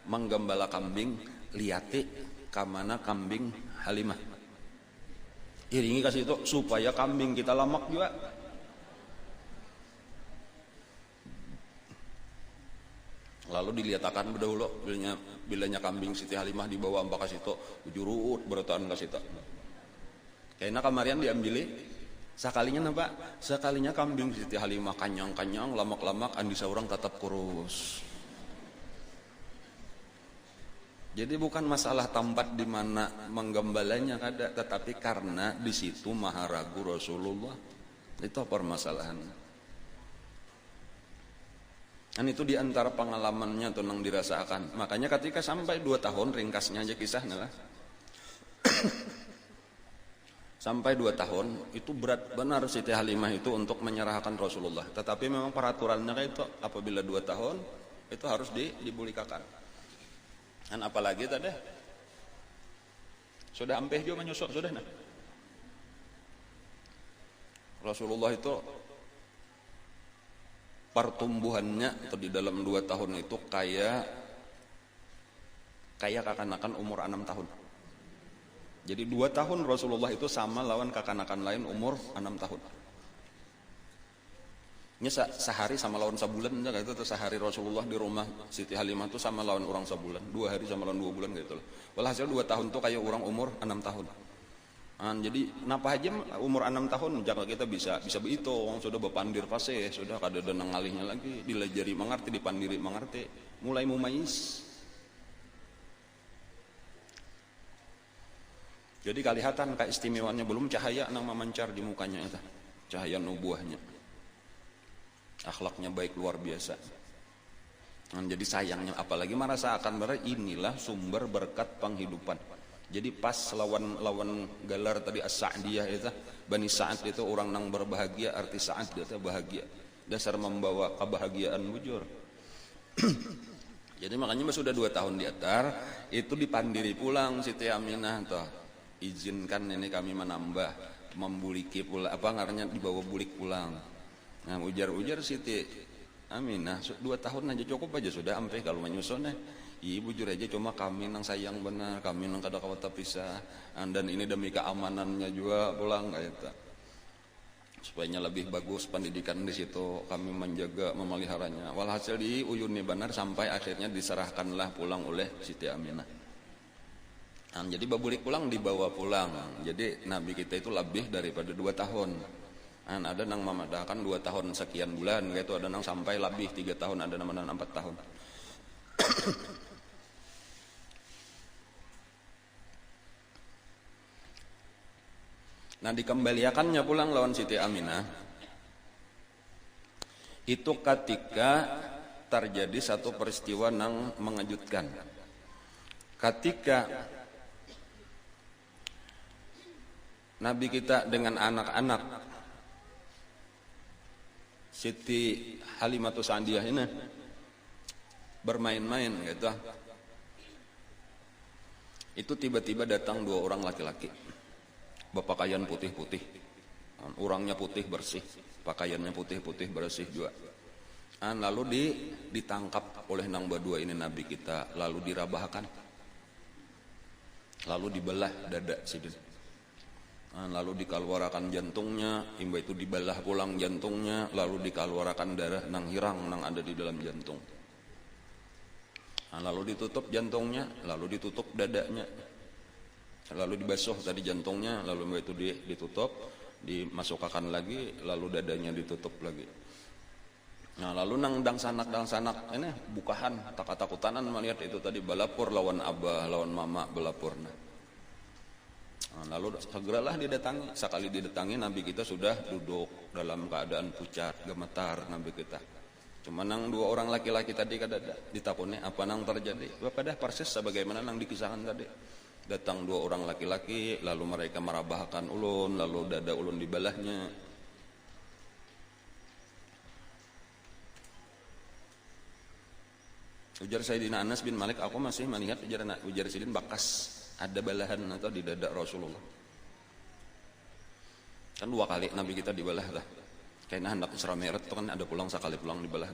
menggembala kambing liati kamana kambing Halimah. Iringi kasih itu supaya kambing kita lamak juga. Lalu dilihatkan berdahulu bilanya kambing Siti Halimah dibawa ambak kasih itu jurut beratan kasih itu. Kayaknya kamarian diambili sekalinya nampak sekalinya kambing Siti Halimah kanyang-kanyang lamak-lamak andi seorang tetap kurus. Jadi bukan masalah tempat di mana menggembalanya kada, tetapi karena di situ maha ragu Rasulullah. Itu permasalahannya. Dan itu diantara pengalamannya tuh yang dirasakan. Makanya ketika sampai 2 tahun, ringkasnya aja kisahnya lah. Sampai 2 tahun, itu berat benar Siti Halimah itu untuk menyerahkan Rasulullah. Tetapi memang peraturannya kayak itu, apabila 2 tahun, itu harus dibulikakan. Dan apalagi tadi, sudah ampeh juga menyusuk, sudah nah. Rasulullah itu pertumbuhannya atau di dalam 2 tahun itu kayak kakanakan umur 6 tahun. Jadi 2 tahun Rasulullah itu sama lawan kakanakan lain umur 6 tahun. Ini sehari sama lawan sebulan aja gitu. Sehari Rasulullah di rumah Siti Halimah itu sama lawan orang sebulan. 2 hari sama lawan 2 bulan gitu. Walhasil 2 tahun itu kayak orang umur 6 tahun. Jadi kenapa aja umur 6 tahun jangan kita bisa begitu, orang sudah berpandir fase, sudah kada ada nang ngalihnya lagi, dilajari mengerti, dipandiri mengerti, mulai mumayis. Jadi kelihatan keistimewaannya belum cahaya nang memancar di mukanya itu, cahaya nubuahnya, akhlaknya baik luar biasa. Jadi sayangnya apalagi merasakan bahwa inilah sumber berkat penghidupan. Jadi pas lawan galar tadi As-Sa'diyah itu Bani Sa'ad itu orang nang berbahagia, arti Sa'ad itu bahagia. Dasar membawa kebahagiaan bujur. Jadi makanya sudah 2 tahun di Atar itu dipandiri pulang Siti Aminah toh. Izinkan ini kami menambah membuliki pula apa ngarannya dibawa bulik pulang. Nah ujar Siti Aminah 2 tahun aja cukup aja sudah sampai kalau menyusun ibu jujur aja cuma kami nang sayang benar kami nang kada kawat pisah dan ini demi keamanannya juga pulang kayak itu supaya lebih bagus pendidikan di situ kami menjaga memeliharanya walhasil di uyuni benar sampai akhirnya diserahkanlah pulang oleh Siti Aminah. Jadi babulik pulang dibawa pulang jadi Nabi kita itu lebih daripada 2 tahun. Ada nang memadahkan 2 tahun sekian bulan gitu ada nang sampai lebih 3 tahun ada nang 4 tahun. Nah dikembalikannya pulang lawan Siti Aminah itu ketika terjadi satu peristiwa yang mengejutkan. Ketika Nabi kita dengan anak-anak Siti Halimatus Sa'diyah ini bermain-main gitu. Itu tiba-tiba datang 2 orang laki-laki. Berpakaian putih-putih. Orangnya putih bersih, pakaiannya putih-putih bersih juga. Lalu ditangkap oleh nang berdua ini Nabi kita, lalu dirabahkan. Lalu dibelah dada sidin. Lalu dikeluarkan jantungnya, imba itu dibelah pulang jantungnya, lalu dikeluarkan darah nang hirang nang ada di dalam jantung. Lalu ditutup jantungnya, lalu ditutup dadanya, lalu dibasuh tadi jantungnya, lalu imba itu ditutup, dimasukkan lagi, lalu dadanya ditutup lagi. Nah lalu nang dang sanak ini bukahan takut-takutanan melihat itu tadi balapur lawan abah lawan mama balapur. Lalu segeralah didatangi. Sekali didatangi Nabi kita sudah duduk dalam keadaan pucat, gemetar Nabi kita. Cuma nang 2 orang laki-laki tadi kada ditakuni apa nang terjadi. Bapak dah persis sebagaimana nang dikisahkan tadi. Datang 2 orang laki-laki, lalu mereka merabahkan ulun, lalu dada ulun dibelahnya. Ujar Sayyidina Anas bin Malik, aku masih melihat ujar Sayyidina bakas ada balahan atau di dada Rasulullah. Kan 2 kali Nabi kita dibelah lah. Kayaknya hendak Isra Mi'raj itu kan ada pulang sekali pulang dibelah.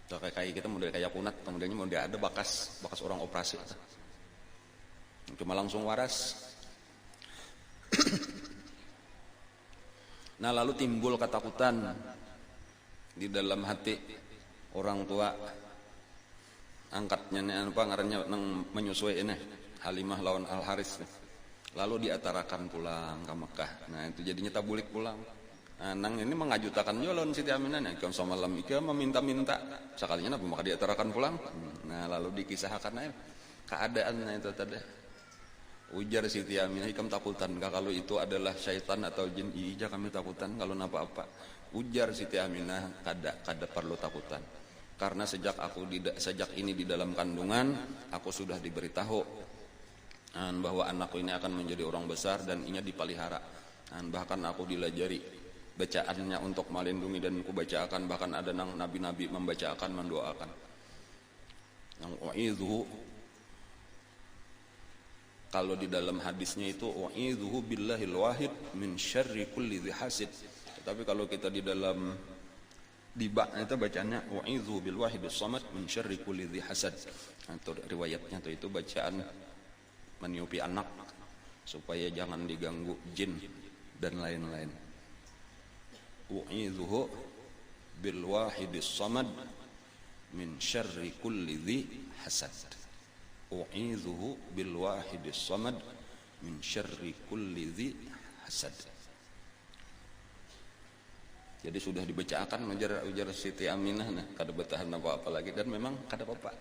Tuh kayak kita model kayak kunat, kemudiannya mau dia ada bakas orang operasi. Cuma langsung waras. Nah lalu timbul ketakutan di dalam hati orang tua. Angkatnya apa ngarannya nang menyusui ini Halimah lawan Al Haris lalu diatarakan pulang ke Mekah. Nah itu jadinya tabulik pulang. Nang ini mengajutakan lawan Siti Aminah kan semalam ika meminta-minta sekalinya apa maka diatarakan pulang. Nah lalu dikisahkan keadaannya itu tadi. Ujar Siti Aminah ikam takutan kalau itu adalah syaitan atau jin. Iya kami takutan kalau apa-apa. Ujar Siti Aminah kada perlu takutan. Karena sejak ini di dalam kandungan aku sudah diberitahu bahwa anakku ini akan menjadi orang besar dan ini dipelihara. Bahkan aku dilajari bacaannya untuk melindungi dan ku bacakan, bahkan ada nang nabi-nabi membacakan mendoakan. Yang wa'idhu kalau di dalam hadisnya itu wa'idhu billahil wahid min syarri kulli dhi hasid. Tapi kalau kita di dalam di bak itu bacanya wa'idzu bil wahidis samad min syarri kulli dhi hasad. Atau riwayatnya itu bacaan meniupi anak supaya jangan diganggu jin dan lain-lain. Wa'idzu bil wahidis samad min syarri kulli dhi hasad. Wa'idzu bil wahidis samad min syarri kulli dhi hasad. Jadi sudah dibacakan ujar Siti Aminah kada bertahan apa-apa lagi dan memang kada apa-apa.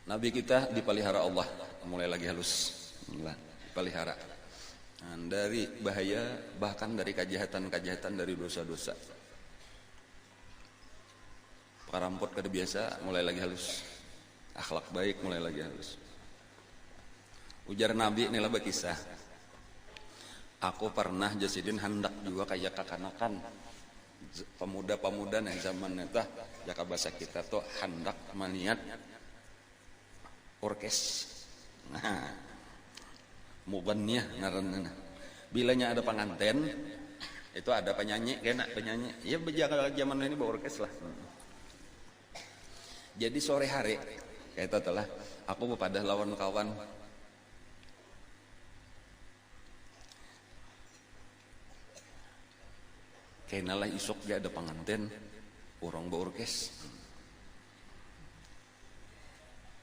Nabi kita dipelihara Allah, mulai lagi halus. Dipelihara. Nah, dari bahaya, bahkan dari kejahatan-kejahatan, dari dosa-dosa. Parampot kada biasa mulai lagi halus, akhlak baik mulai lagi halus. Ujar Nabi inilah berkisah, aku pernah jasidin hendak juga kayak kakanakan pemuda-pemuda nih zaman itu ya bahasa kita tuh hendak maniat orkes. Nah, muganniyah ngaranna. Bilanya ada pengantin, itu ada penyanyi, kena penyanyi. Ya bejaga zaman ini bawa orkes lah. Jadi sore hari kayak itu telah aku pada lawan kawan kainalah isok ya ada pengantin orang bawa orkes.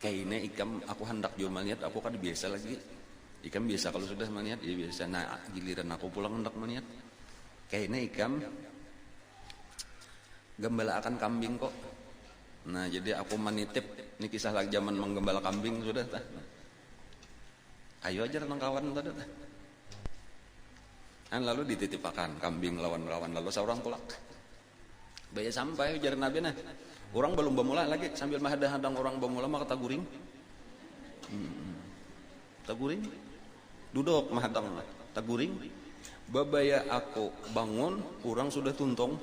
Kayaknya ikam aku hendak jual maniat, aku kan biasa lagi. Ikam biasa kalau sudah maniat, ya biasa. Nah giliran aku pulang hendak maniat. Kayaknya ikam gembala akan kambing kok. Nah jadi aku menitip, ini kisah lagi zaman menggembala kambing sudah. Ayo aja nang kawan tadi. Kan lalu dititipakan kambing lawan-lawan, lalu seorang tulak. Baya sampai ujar Nabi nah. Orang belum bermula lagi sambil menghadang-hadang orang bermula maka taguring. Taguring. Duduk menghadang taguring. Babaya aku bangun, orang sudah tuntong.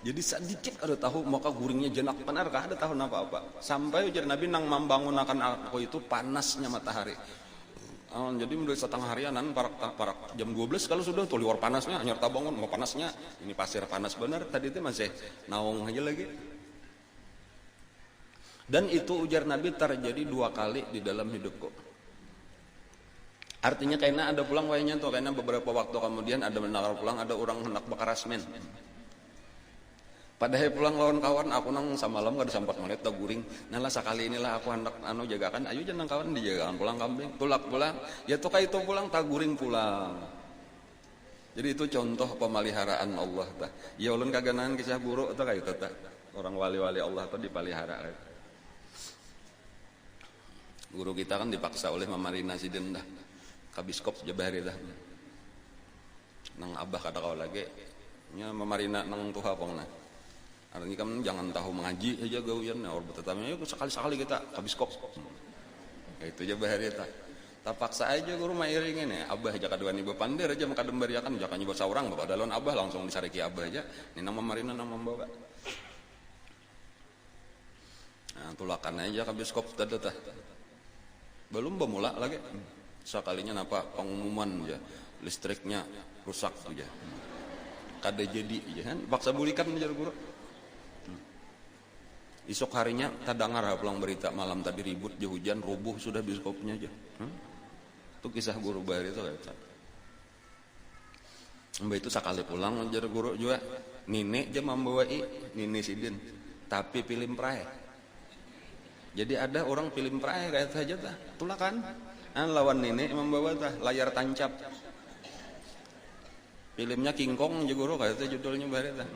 Jadi sedikit ada tahu maka guringnya jenak benar kah ada tahu apa-apa. Sampai ujar Nabi nang membangun akan aku itu panasnya matahari. Jadi mulai setengah harianan parak jam 12 kalau sudah tuh luar panasnya hanya bangun mau panasnya ini pasir panas benar tadi itu masih naung aja lagi. Dan itu ujar Nabi terjadi 2 kali di dalam hidupku. Artinya kayaknya ada pulang wayanya tuh kayaknya beberapa waktu kemudian ada menakar pulang ada orang hendak bakar asmen. Padahal pulang lawan kawan aku nang samalam gak disampat menit tak guring. Nah lah sekali inilah aku hendak jagakan. Ayo jangan kawan dijagakan pulang kambing. Tulak pulang. Ya tuh kayak itu pulang tak guring pulang. Jadi itu contoh pemeliharaan Allah. Ya ulun kaganan kisah buruk itu kayak itu. Orang wali-wali Allah itu dipelihara. Guru kita kan dipaksa oleh Mamarina Sidin dah. Kabiskop jabari dah. Nang abah kata kau lagi. Nya Mamarina nang tuha pong nah. Artinya kan jangan tahu mengaji aja gawian ya orang tetapi yuk sekali-sekali kita kabiskop. Itu aja bahari ta. Tak paksa aja guru mah iringin ya. Abah aja kaduan ibu pandir aja maka dembariakan jangan nyoba saurang bapak dalon abah langsung disariki abah aja. Ini nama Marina nama membawa. Nah, tulakan aja kabiskop tadi tah. Belum bermula lagi. Sekalinya napa pengumuman ya listriknya rusak aja. Kada jadi ya kan paksa bulikan aja guru. Esok harinya tak dengar pulang berita malam tadi ribut je hujan rubuh sudah biskopnya aja. Itu kisah guru bahari itu kayak Mbak itu sekali pulang ajar guru juga nini aja membawai nini Sidin tapi film prae. Jadi ada orang film prae kayak saja tah tulakan lawan nini membawa tah layar tancap. Filmnya King Kong aja guru kayak itu judulnya bahari tah.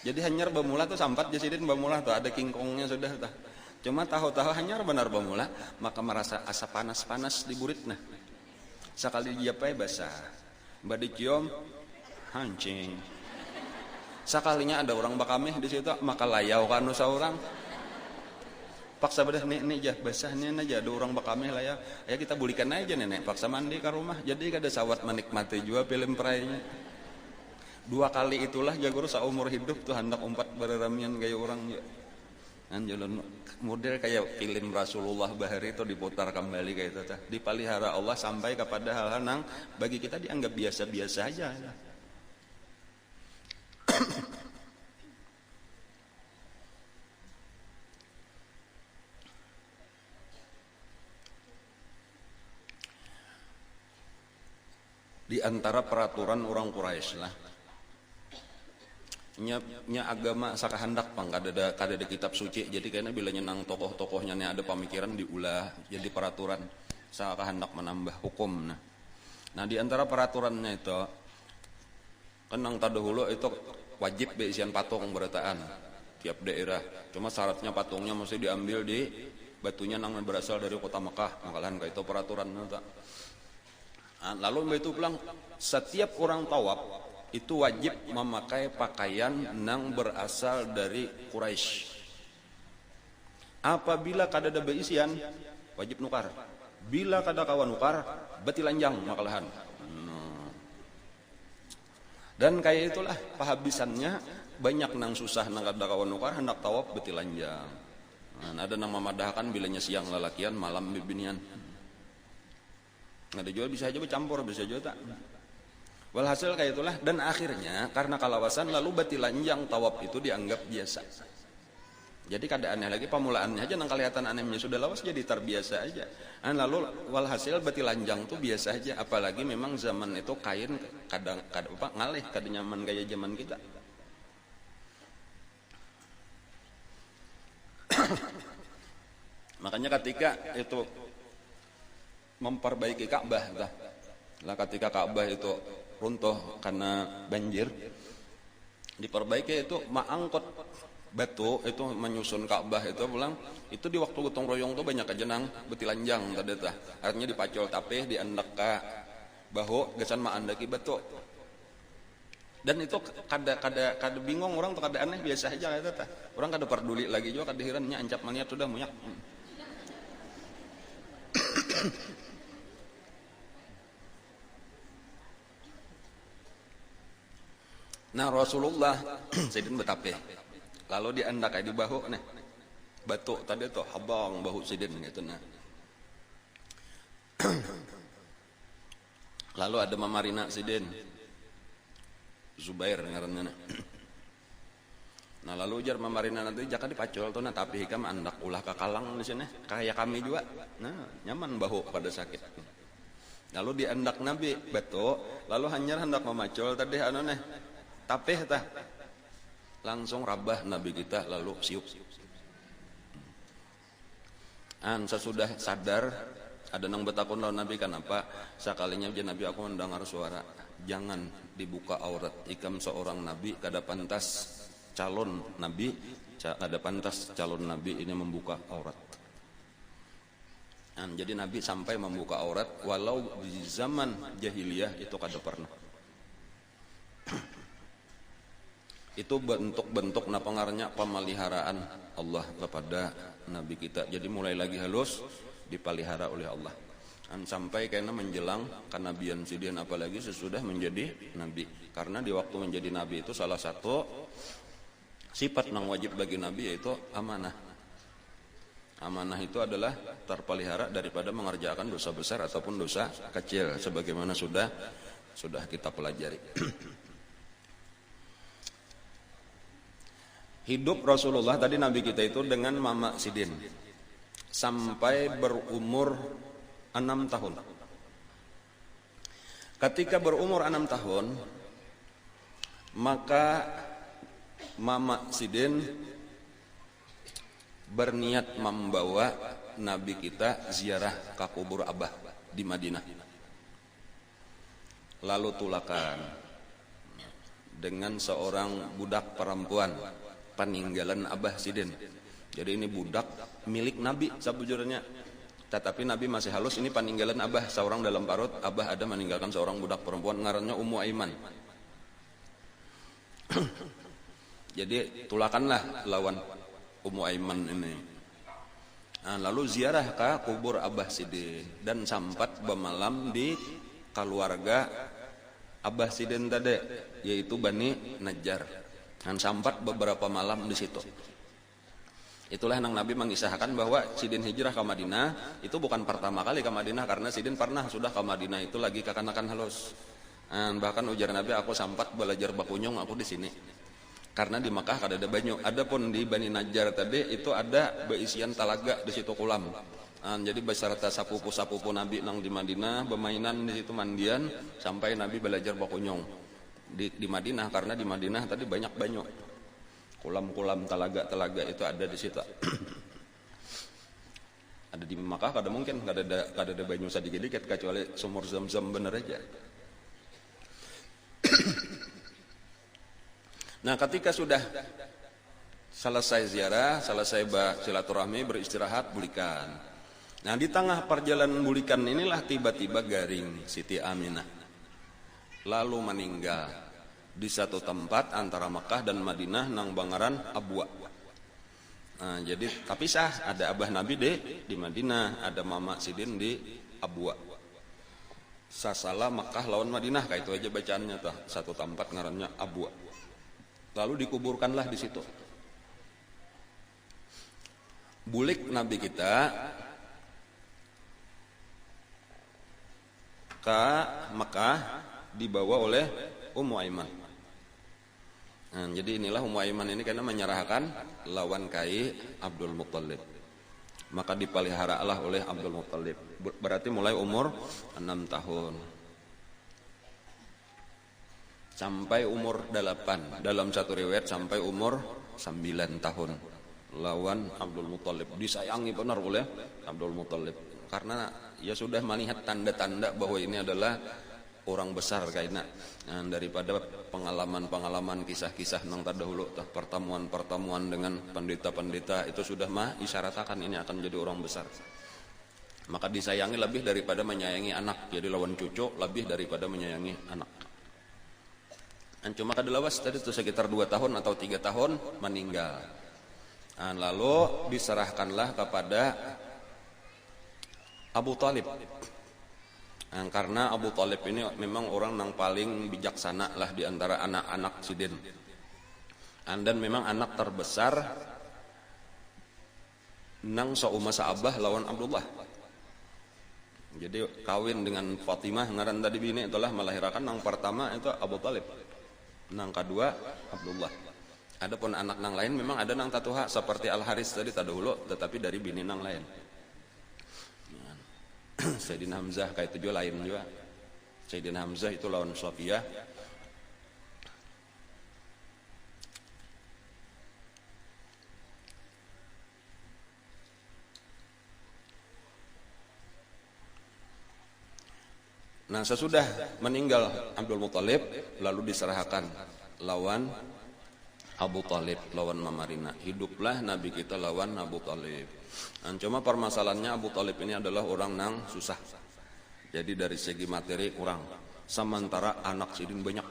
Jadi hanyar bamula tuh sampat jasidin bamula tuh ada King Kongnya sudah tuh. Cuma tahu-tahu hanyar benar bamula maka merasa asa panas-panas di burit nah. Sekali diapai basah. Badi cium hancing. Sekalinya ada orang bakameh di situ maka layau kanu saurang. Paksa bedah nih jah basahnya aja ada orang bakameh layau. Ya kita bulikan aja nenek paksa mandi ke rumah. Jadi kada sawat menikmati juga film prainya. 2 kali itulah jagoro seumur hidup tuh hendak umpat bereramian kayak orang ya. Kan jalan model kayak film Rasulullah bahari itu diputar kembali kayak itu tah. Dipelihara Allah sampai kepada hal-hal yang bagi kita dianggap biasa-biasa aja. Di antara peraturan orang Quraisy lah nya agama saka hendak pang kada ada kitab suci jadi kayaknya bila nyenang tokoh-tokohnya nih ada pemikiran diulah jadi peraturan saka hendak menambah hukum nah di antara peraturannya itu kan nang tadahulu itu wajib beisian patung berataan tiap daerah cuma syaratnya patungnya mesti diambil di batunya nang berasal dari kota Mekah, makalahan ka itu peraturan eta. Lalu itu bilang setiap orang tawaf itu wajib memakai pakaian nang berasal dari Quraisy. Apabila kadada beisian wajib nukar. Bila kada kawan nukar beti lanjang makalahan. Dan kayak itulah pahabisannya banyak nang susah nang kada kawan nukar hendak tawaf beti lanjang. Ada nang memadahkan bilanya siang lalakian malam bibinian. Ada juga bisa aja bercampur bisa juga tak. Walhasil kayak itulah dan akhirnya karena kalawasan lalu beti lanjang tawaf itu dianggap biasa. Jadi kada aneh lagi pemulaannya aja nang kelihatan anehnya sudah lawas jadi terbiasa aja. Lalu walhasil beti lanjang tuh biasa aja apalagi memang zaman itu kain kadang apa ngalih kada nyaman gaya zaman kita. Makanya ketika itu memperbaiki Ka'bah lah ketika Ka'bah itu runtuh karena banjir diperbaiki itu maangkot batu itu menyusun Ka'bah itu pulang itu di waktu gotong royong tuh banyak kejenang beti lanjang tadi tah artinya dipacol tapeh diandak ka bahu gesan ma andaki batu dan itu kada bingung orang tuh kada aneh biasa aja kata tah orang kada peduli lagi juga kada herannya ancap maniat sudah munyak. Nah Rasulullah Sayyidin betapeh lalu diandak di bahu nih batu tadi tuh habang bahu Sayyidin gitu nah. Lalu ada mamarina Sayyidin Zubair ngaranna. Nah lalu ujar mamarina nanti jaka dipacol tuh nah tapi hikam andak ulah kakalang di sini kayak kami juga. Nah nyaman bahu pada sakit. Lalu diandak Nabi batu lalu hanyar hendak memacol tadi anu nih tapeh tah langsung rabah Nabi kita lalu siup. Sesudah sadar ada nang betakun lawan Nabi kenapa sakalinya aja Nabi aku mendengar suara jangan dibuka aurat ikam seorang Nabi kada pantas calon Nabi kada pantas calon Nabi ini membuka aurat. Jadi Nabi sampai membuka aurat walau di zaman jahiliyah itu kada pernah. Itu bentuk-bentuk pengaruhnya pemeliharaan Allah kepada Nabi kita. Jadi mulai lagi halus dipelihara oleh Allah. Sampai karena menjelang kenabian Sidin apalagi sesudah menjadi Nabi. Karena di waktu menjadi Nabi itu salah satu sifat yang wajib bagi Nabi yaitu amanah. Amanah itu adalah terpelihara daripada mengerjakan dosa besar ataupun dosa kecil. Sebagaimana sudah kita pelajari. Hidup Rasulullah tadi Nabi kita itu dengan Mama Sidin sampai berumur 6 tahun. Ketika berumur 6 tahun maka Mama Sidin berniat membawa Nabi kita ziarah ke kubur Abah di Madinah. Lalu tulakan dengan seorang budak perempuan peninggalan Abah Sidin. Jadi ini budak milik Nabi sabujurnya. Tetapi Nabi masih halus ini peninggalan Abah seorang dalam parut. Abah ada meninggalkan seorang budak perempuan ngarannya Ummu Aiman. Jadi tulakanlah lawan Ummu Aiman ini. Lalu ziarah ke kubur Abah Sidin dan sempat bermalam di keluarga Abah Sidin tadi yaitu Bani Najjar. Dan sempat beberapa malam di situ. Itulah yang Nabi mengisahkan bahwa Sidin hijrah ke Madinah itu bukan pertama kali ke Madinah karena Sidin pernah sudah ke Madinah itu lagi kekanakan halus. Bahkan ujar Nabi aku sempat belajar bakunyong aku di sini. Karena di Makkah kada ada banyu. Adapun di Bani Najjar tadi itu ada beisian talaga di situ kolam. Jadi beserta sapupu-sapupu Nabi nang di Madinah bermainan di situ mandian sampai Nabi belajar bakunyong. Di Madinah karena di Madinah tadi banyak banyu kolam-kolam telaga itu ada di situ. Ada di Makkah kada mungkin kada ada banyu sedikit-dikit kecuali sumur Zam-Zam bener aja. Nah ketika sudah Selesai ziarah, selesai silaturahmi, beristirahat, bulikan. Nah di tengah perjalanan bulikan inilah tiba-tiba garing Siti Aminah, lalu meninggal di satu tempat antara Mekah dan Madinah nang bangaran Abwa. Nah, jadi tapi sah, ada abah Nabi di Madinah, ada mama Sidin di Abwa. Sasala Mekah lawan Madinah, kayak itu aja bacaannya tuh, satu tempat ngarannya Abwa. Lalu dikuburkanlah di situ. Bulik Nabi kita ke Mekah dibawa oleh Ummu Aiman. Nah, jadi inilah Ummu Aiman ini karena menyerahkan lawan kai Abdul Muttalib. Maka dipeliharalah oleh Abdul Muttalib. Berarti mulai umur 6 tahun. Sampai umur 8. Dalam satu riwayat sampai umur 9 tahun. Lawan Abdul Muttalib. Disayangi benar oleh Abdul Muttalib. Karena ya sudah melihat tanda-tanda bahwa ini adalah orang besar kayaknya. Nah, daripada pengalaman-pengalaman kisah-kisah nang terdahulu, pertemuan-pertemuan dengan pendeta-pendeta itu sudah isyaratkan ini akan jadi orang besar. Maka disayangi lebih daripada menyayangi anak. Jadi lawan cucu lebih daripada menyayangi anak. Dan cuma kadalawas tadi itu sekitar 2 tahun atau 3 tahun meninggal. Nah, lalu diserahkanlah kepada Abu Talib. Nah, karena Abu Talib ini memang orang yang paling bijaksana lah di antara anak-anak Sidin. Dan memang anak terbesar nang sauma saabah lawan Abdullah. Jadi kawin dengan Fatimah ngaran tadi bini itulah melahirkan nang pertama itu Abu Talib. Nang kedua Abdullah. Adapun anak nang lain memang ada nang tatuha seperti Al Haris tadi tadahulu, tetapi dari bini nang lain. Sayyidina Hamzah kayak itu juga lain juga. Sayyidina Hamzah itu lawan Sofiyah. Nah sesudah meninggal Abdul Muttalib lalu diserahkan lawan Abu Talib, lawan Mamarina. Hiduplah Nabi kita lawan Abu Talib. Nah, cuma permasalahannya Abu Talib ini adalah orang nang susah. Jadi dari segi materi kurang. Sementara anak Sidin banyak.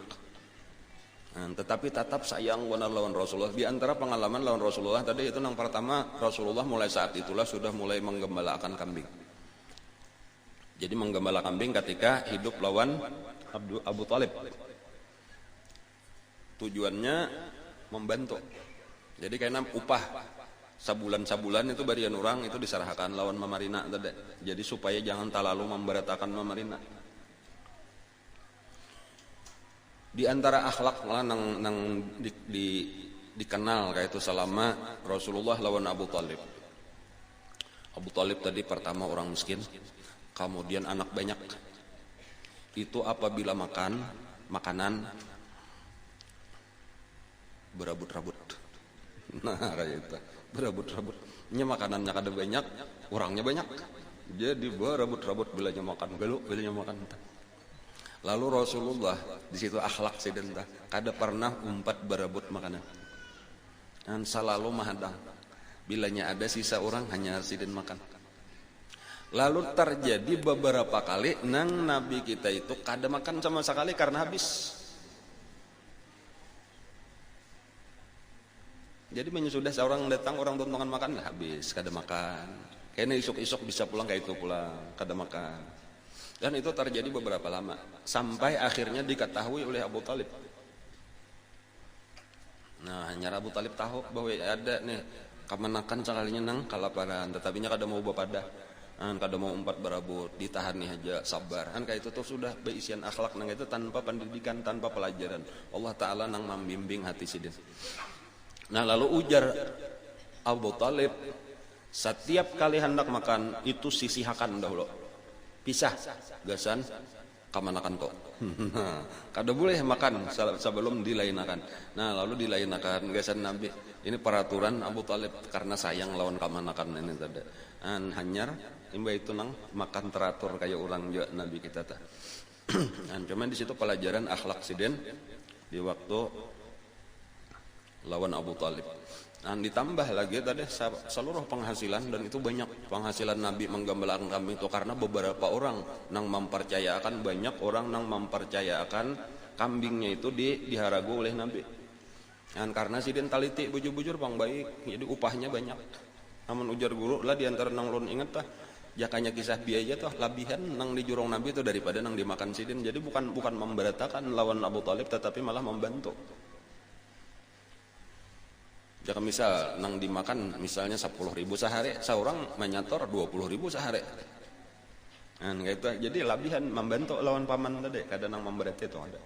Nah, tetapi tetap sayang benar lawan Rasulullah. Di antara pengalaman lawan Rasulullah tadi itu yang pertama, Rasulullah mulai saat itulah sudah mulai menggembalakan kambing. Jadi menggembala kambing ketika hidup lawan Abu Talib. Tujuannya membantu. Jadi kayaknya upah sabulan-sabulan itu barian orang itu diserahkan lawan Mamarina tadi. Jadi supaya jangan terlalu memberatakan Mamarina. Di antara akhlak malah nang dikenal kayak itu selama Rasulullah lawan Abu Talib. Abu Talib tadi pertama orang miskin, kemudian anak banyak. Itu apabila makanan berabut-rabut. Nah, kayak itu. Berabut-rabut. Nya makanannya kada banyak, orangnya banyak. Jadi berabut-rabut bilanya makan gelu, bilanya makan. Lalu Rasulullah di situ akhlak sidin tah, kada pernah umpat berabut makanan. Dan selalu mahadang. Bilanya ada sisa orang hanya sidin makan. Lalu terjadi beberapa kali nang Nabi kita itu kada makan sama sekali karena habis. Jadi sudah seorang datang orang tontongan makan habis kada makan. Kayaknya isuk-isuk bisa pulang kayak itu pulang kada makan. Dan itu terjadi beberapa lama sampai akhirnya diketahui oleh Abu Talib. Nah, hanya Abu Talib tahu bahwa ada nih kamanakan sekalinya nang kalaparan, tetapinya kada mau bapada. Kada mau umpat berabut, ditahan nih aja sabar. Kan kayak itu tuh sudah beisian akhlak nang itu tanpa pendidikan, tanpa pelajaran. Allah Taala nang membimbing hati sidin. Nah lalu ujar Abu Talib, setiap kali hendak makan itu sisihkan dahulu, pisah gasan kamanakan to. Kada boleh makan sebelum dilainakan. Nah lalu dilainakan gasan Nabi. Ini peraturan Abu Talib karena sayang lawan kamanakan ini tadi. Hanyar imba itu nang makan teratur kayak orang juga Nabi kita ta. Cuman di situ pelajaran akhlak sidin di waktu lawan Abu Talib. Nah, ditambah lagi tadi seluruh penghasilan, dan itu banyak penghasilan Nabi menggembalakan kambing itu karena beberapa orang nang mempercayakan, banyak orang nang mempercayakan kambingnya itu diharagu oleh Nabi. Dan karena sidin taliti bujur-bujur pang baik, jadi upahnya banyak. Namun ujar guru lah diantara nang lun inget tah, jakanya kisah biaya tuh labihan nang di jurong Nabi itu daripada nang dimakan sidin. Jadi bukan memberatakan lawan Abu Talib, tetapi malah membantu. Jika misal nang dimakan misalnya 10.000 sehari, seorang menyator 20.000 sehari. Nah, gitu. Jadi labihan membantu lawan paman tadi, kadang nang memberati itu ada.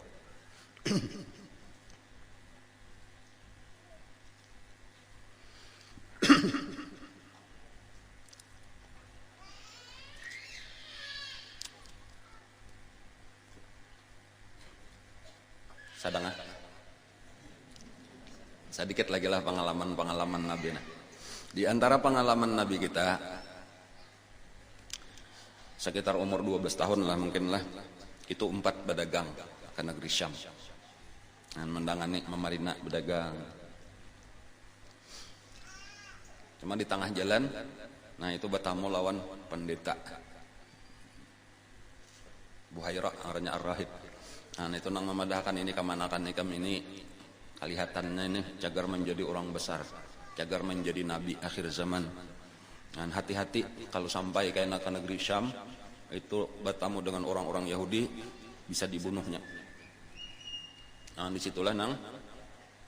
Sadangah. Sedikit lagi lah pengalaman Nabi. Di antara pengalaman Nabi kita, sekitar umur 12 tahun lah mungkin lah, itu 4 berdagang ke negeri Syam. Dan mendangani memarina berdagang. Cuma di tengah jalan, nah itu bertamu lawan pendeta Buhairah, arahnya Ar-Rahib. Nah itu nang memadahkan ini kemanakan ikam ini. Kelihatannya ini cagar menjadi orang besar, cagar menjadi nabi akhir zaman. Dan hati-hati kalau sampai ke negeri Syam itu bertemu dengan orang-orang Yahudi, bisa dibunuhnya. Nah disitulah nang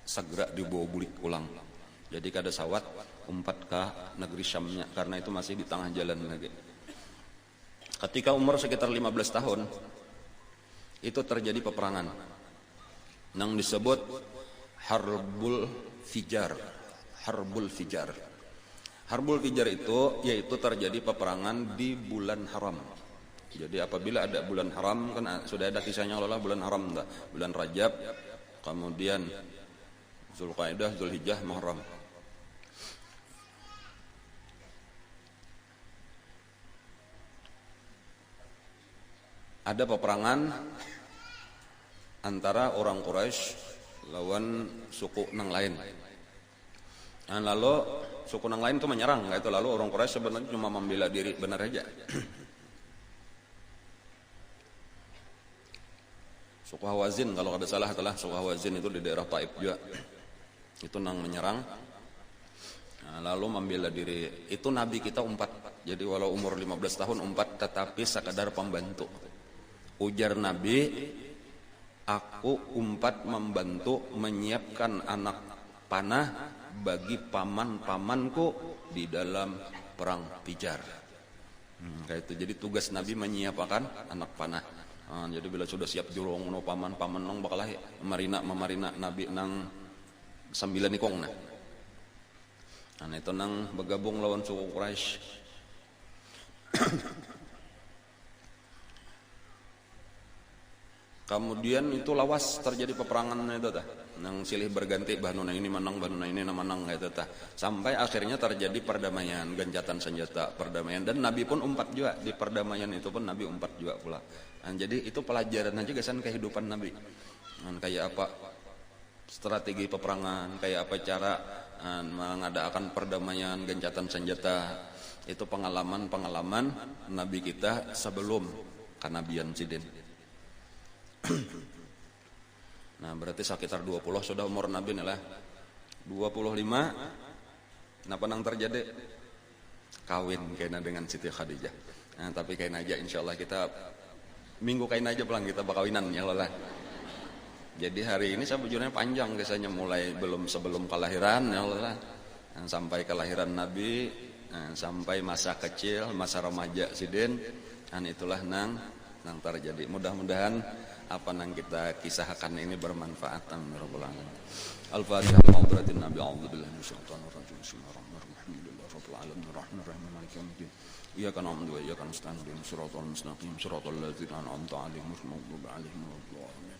segera dibawa bulik pulang. Jadi kada sawat umpat ke negeri Syamnya karena itu masih di tengah jalan lagi. Ketika umur sekitar 15 tahun itu terjadi peperangan nang disebut Harbul Fijar. Harbul Fijar itu yaitu terjadi peperangan di bulan haram. Jadi apabila ada bulan haram, kan sudah ada kisahnya Allah, bulan haram dah. Bulan Rajab, kemudian Zulqaidah, Zulhijjah, Muharram. Ada peperangan antara orang Quraisy lawan suku nang lain. Dan lalu suku nang lain itu menyerang, itu lalu orang Quraisy sebenarnya cuma membela diri benar aja. Suku Hawazin kalau kada salah adalah suku Hawazin itu di daerah Taif juga. Itu nang menyerang. Nah, lalu membela diri. Itu Nabi kita umpat. Jadi walau umur 15 tahun umpat, tetapi sekadar pembantu. Ujar Nabi, aku umpat membantu menyiapkan anak panah bagi paman-pamanku di dalam perang Fijar. Kayak itu. Jadi tugas Nabi menyiapkan anak panah. Jadi bila sudah siap jurong no paman-paman nang bakal memarina Nabi nang 9 ikong nah. Nah itu nang bergabung lawan suku Quraisy. Kemudian itu lawas terjadi peperangan itu tah. Nang silih berganti Banuna ini menang, Banuna ini menang itu tah. Sampai akhirnya terjadi perdamaian, gencatan senjata, perdamaian, dan Nabi pun umpat juga di perdamaian itu pun Nabi umpat juga pula. Nah, jadi itu pelajaran aja kesan kehidupan Nabi. Nah, kayak apa strategi peperangan, kayak apa cara mengadakan perdamaian, gencatan senjata. Itu pengalaman-pengalaman Nabi kita sebelum kenabian sidin. Nah berarti sekitar 20 sudah umur Nabi nih lah. 25 kenapa nang terjadi kawin kena dengan Siti Khadijah. Nah tapi kain aja insyaallah kita minggu kain aja pulang kita bakawinan ya Allah. Jadi hari ini sebetulnya panjang kisahnya, mulai sebelum kelahiran ya Allah, sampai kelahiran Nabi, sampai masa kecil, masa remaja sidin. Dan itulah nang terjadi. Mudah-mudahan apa yang kita kisahkan ini bermanfaat. Amin ya rabbal alamin. Al-Fatihah. Ma'udhratin Nabi. A'udzubillahi minasyaitonir rajim. Bismillahirrahmanirrahim. Alhamdulillahirabbil alamin. Arrahmanirrahim. Maliki yaumiddin. Iyyaka na'budu wa iyyaka nasta'in. Ihdinas siratal mustaqim. Siratal ladzina an'amta 'alaihim ghairil maghdubi 'alaihim waladdallin.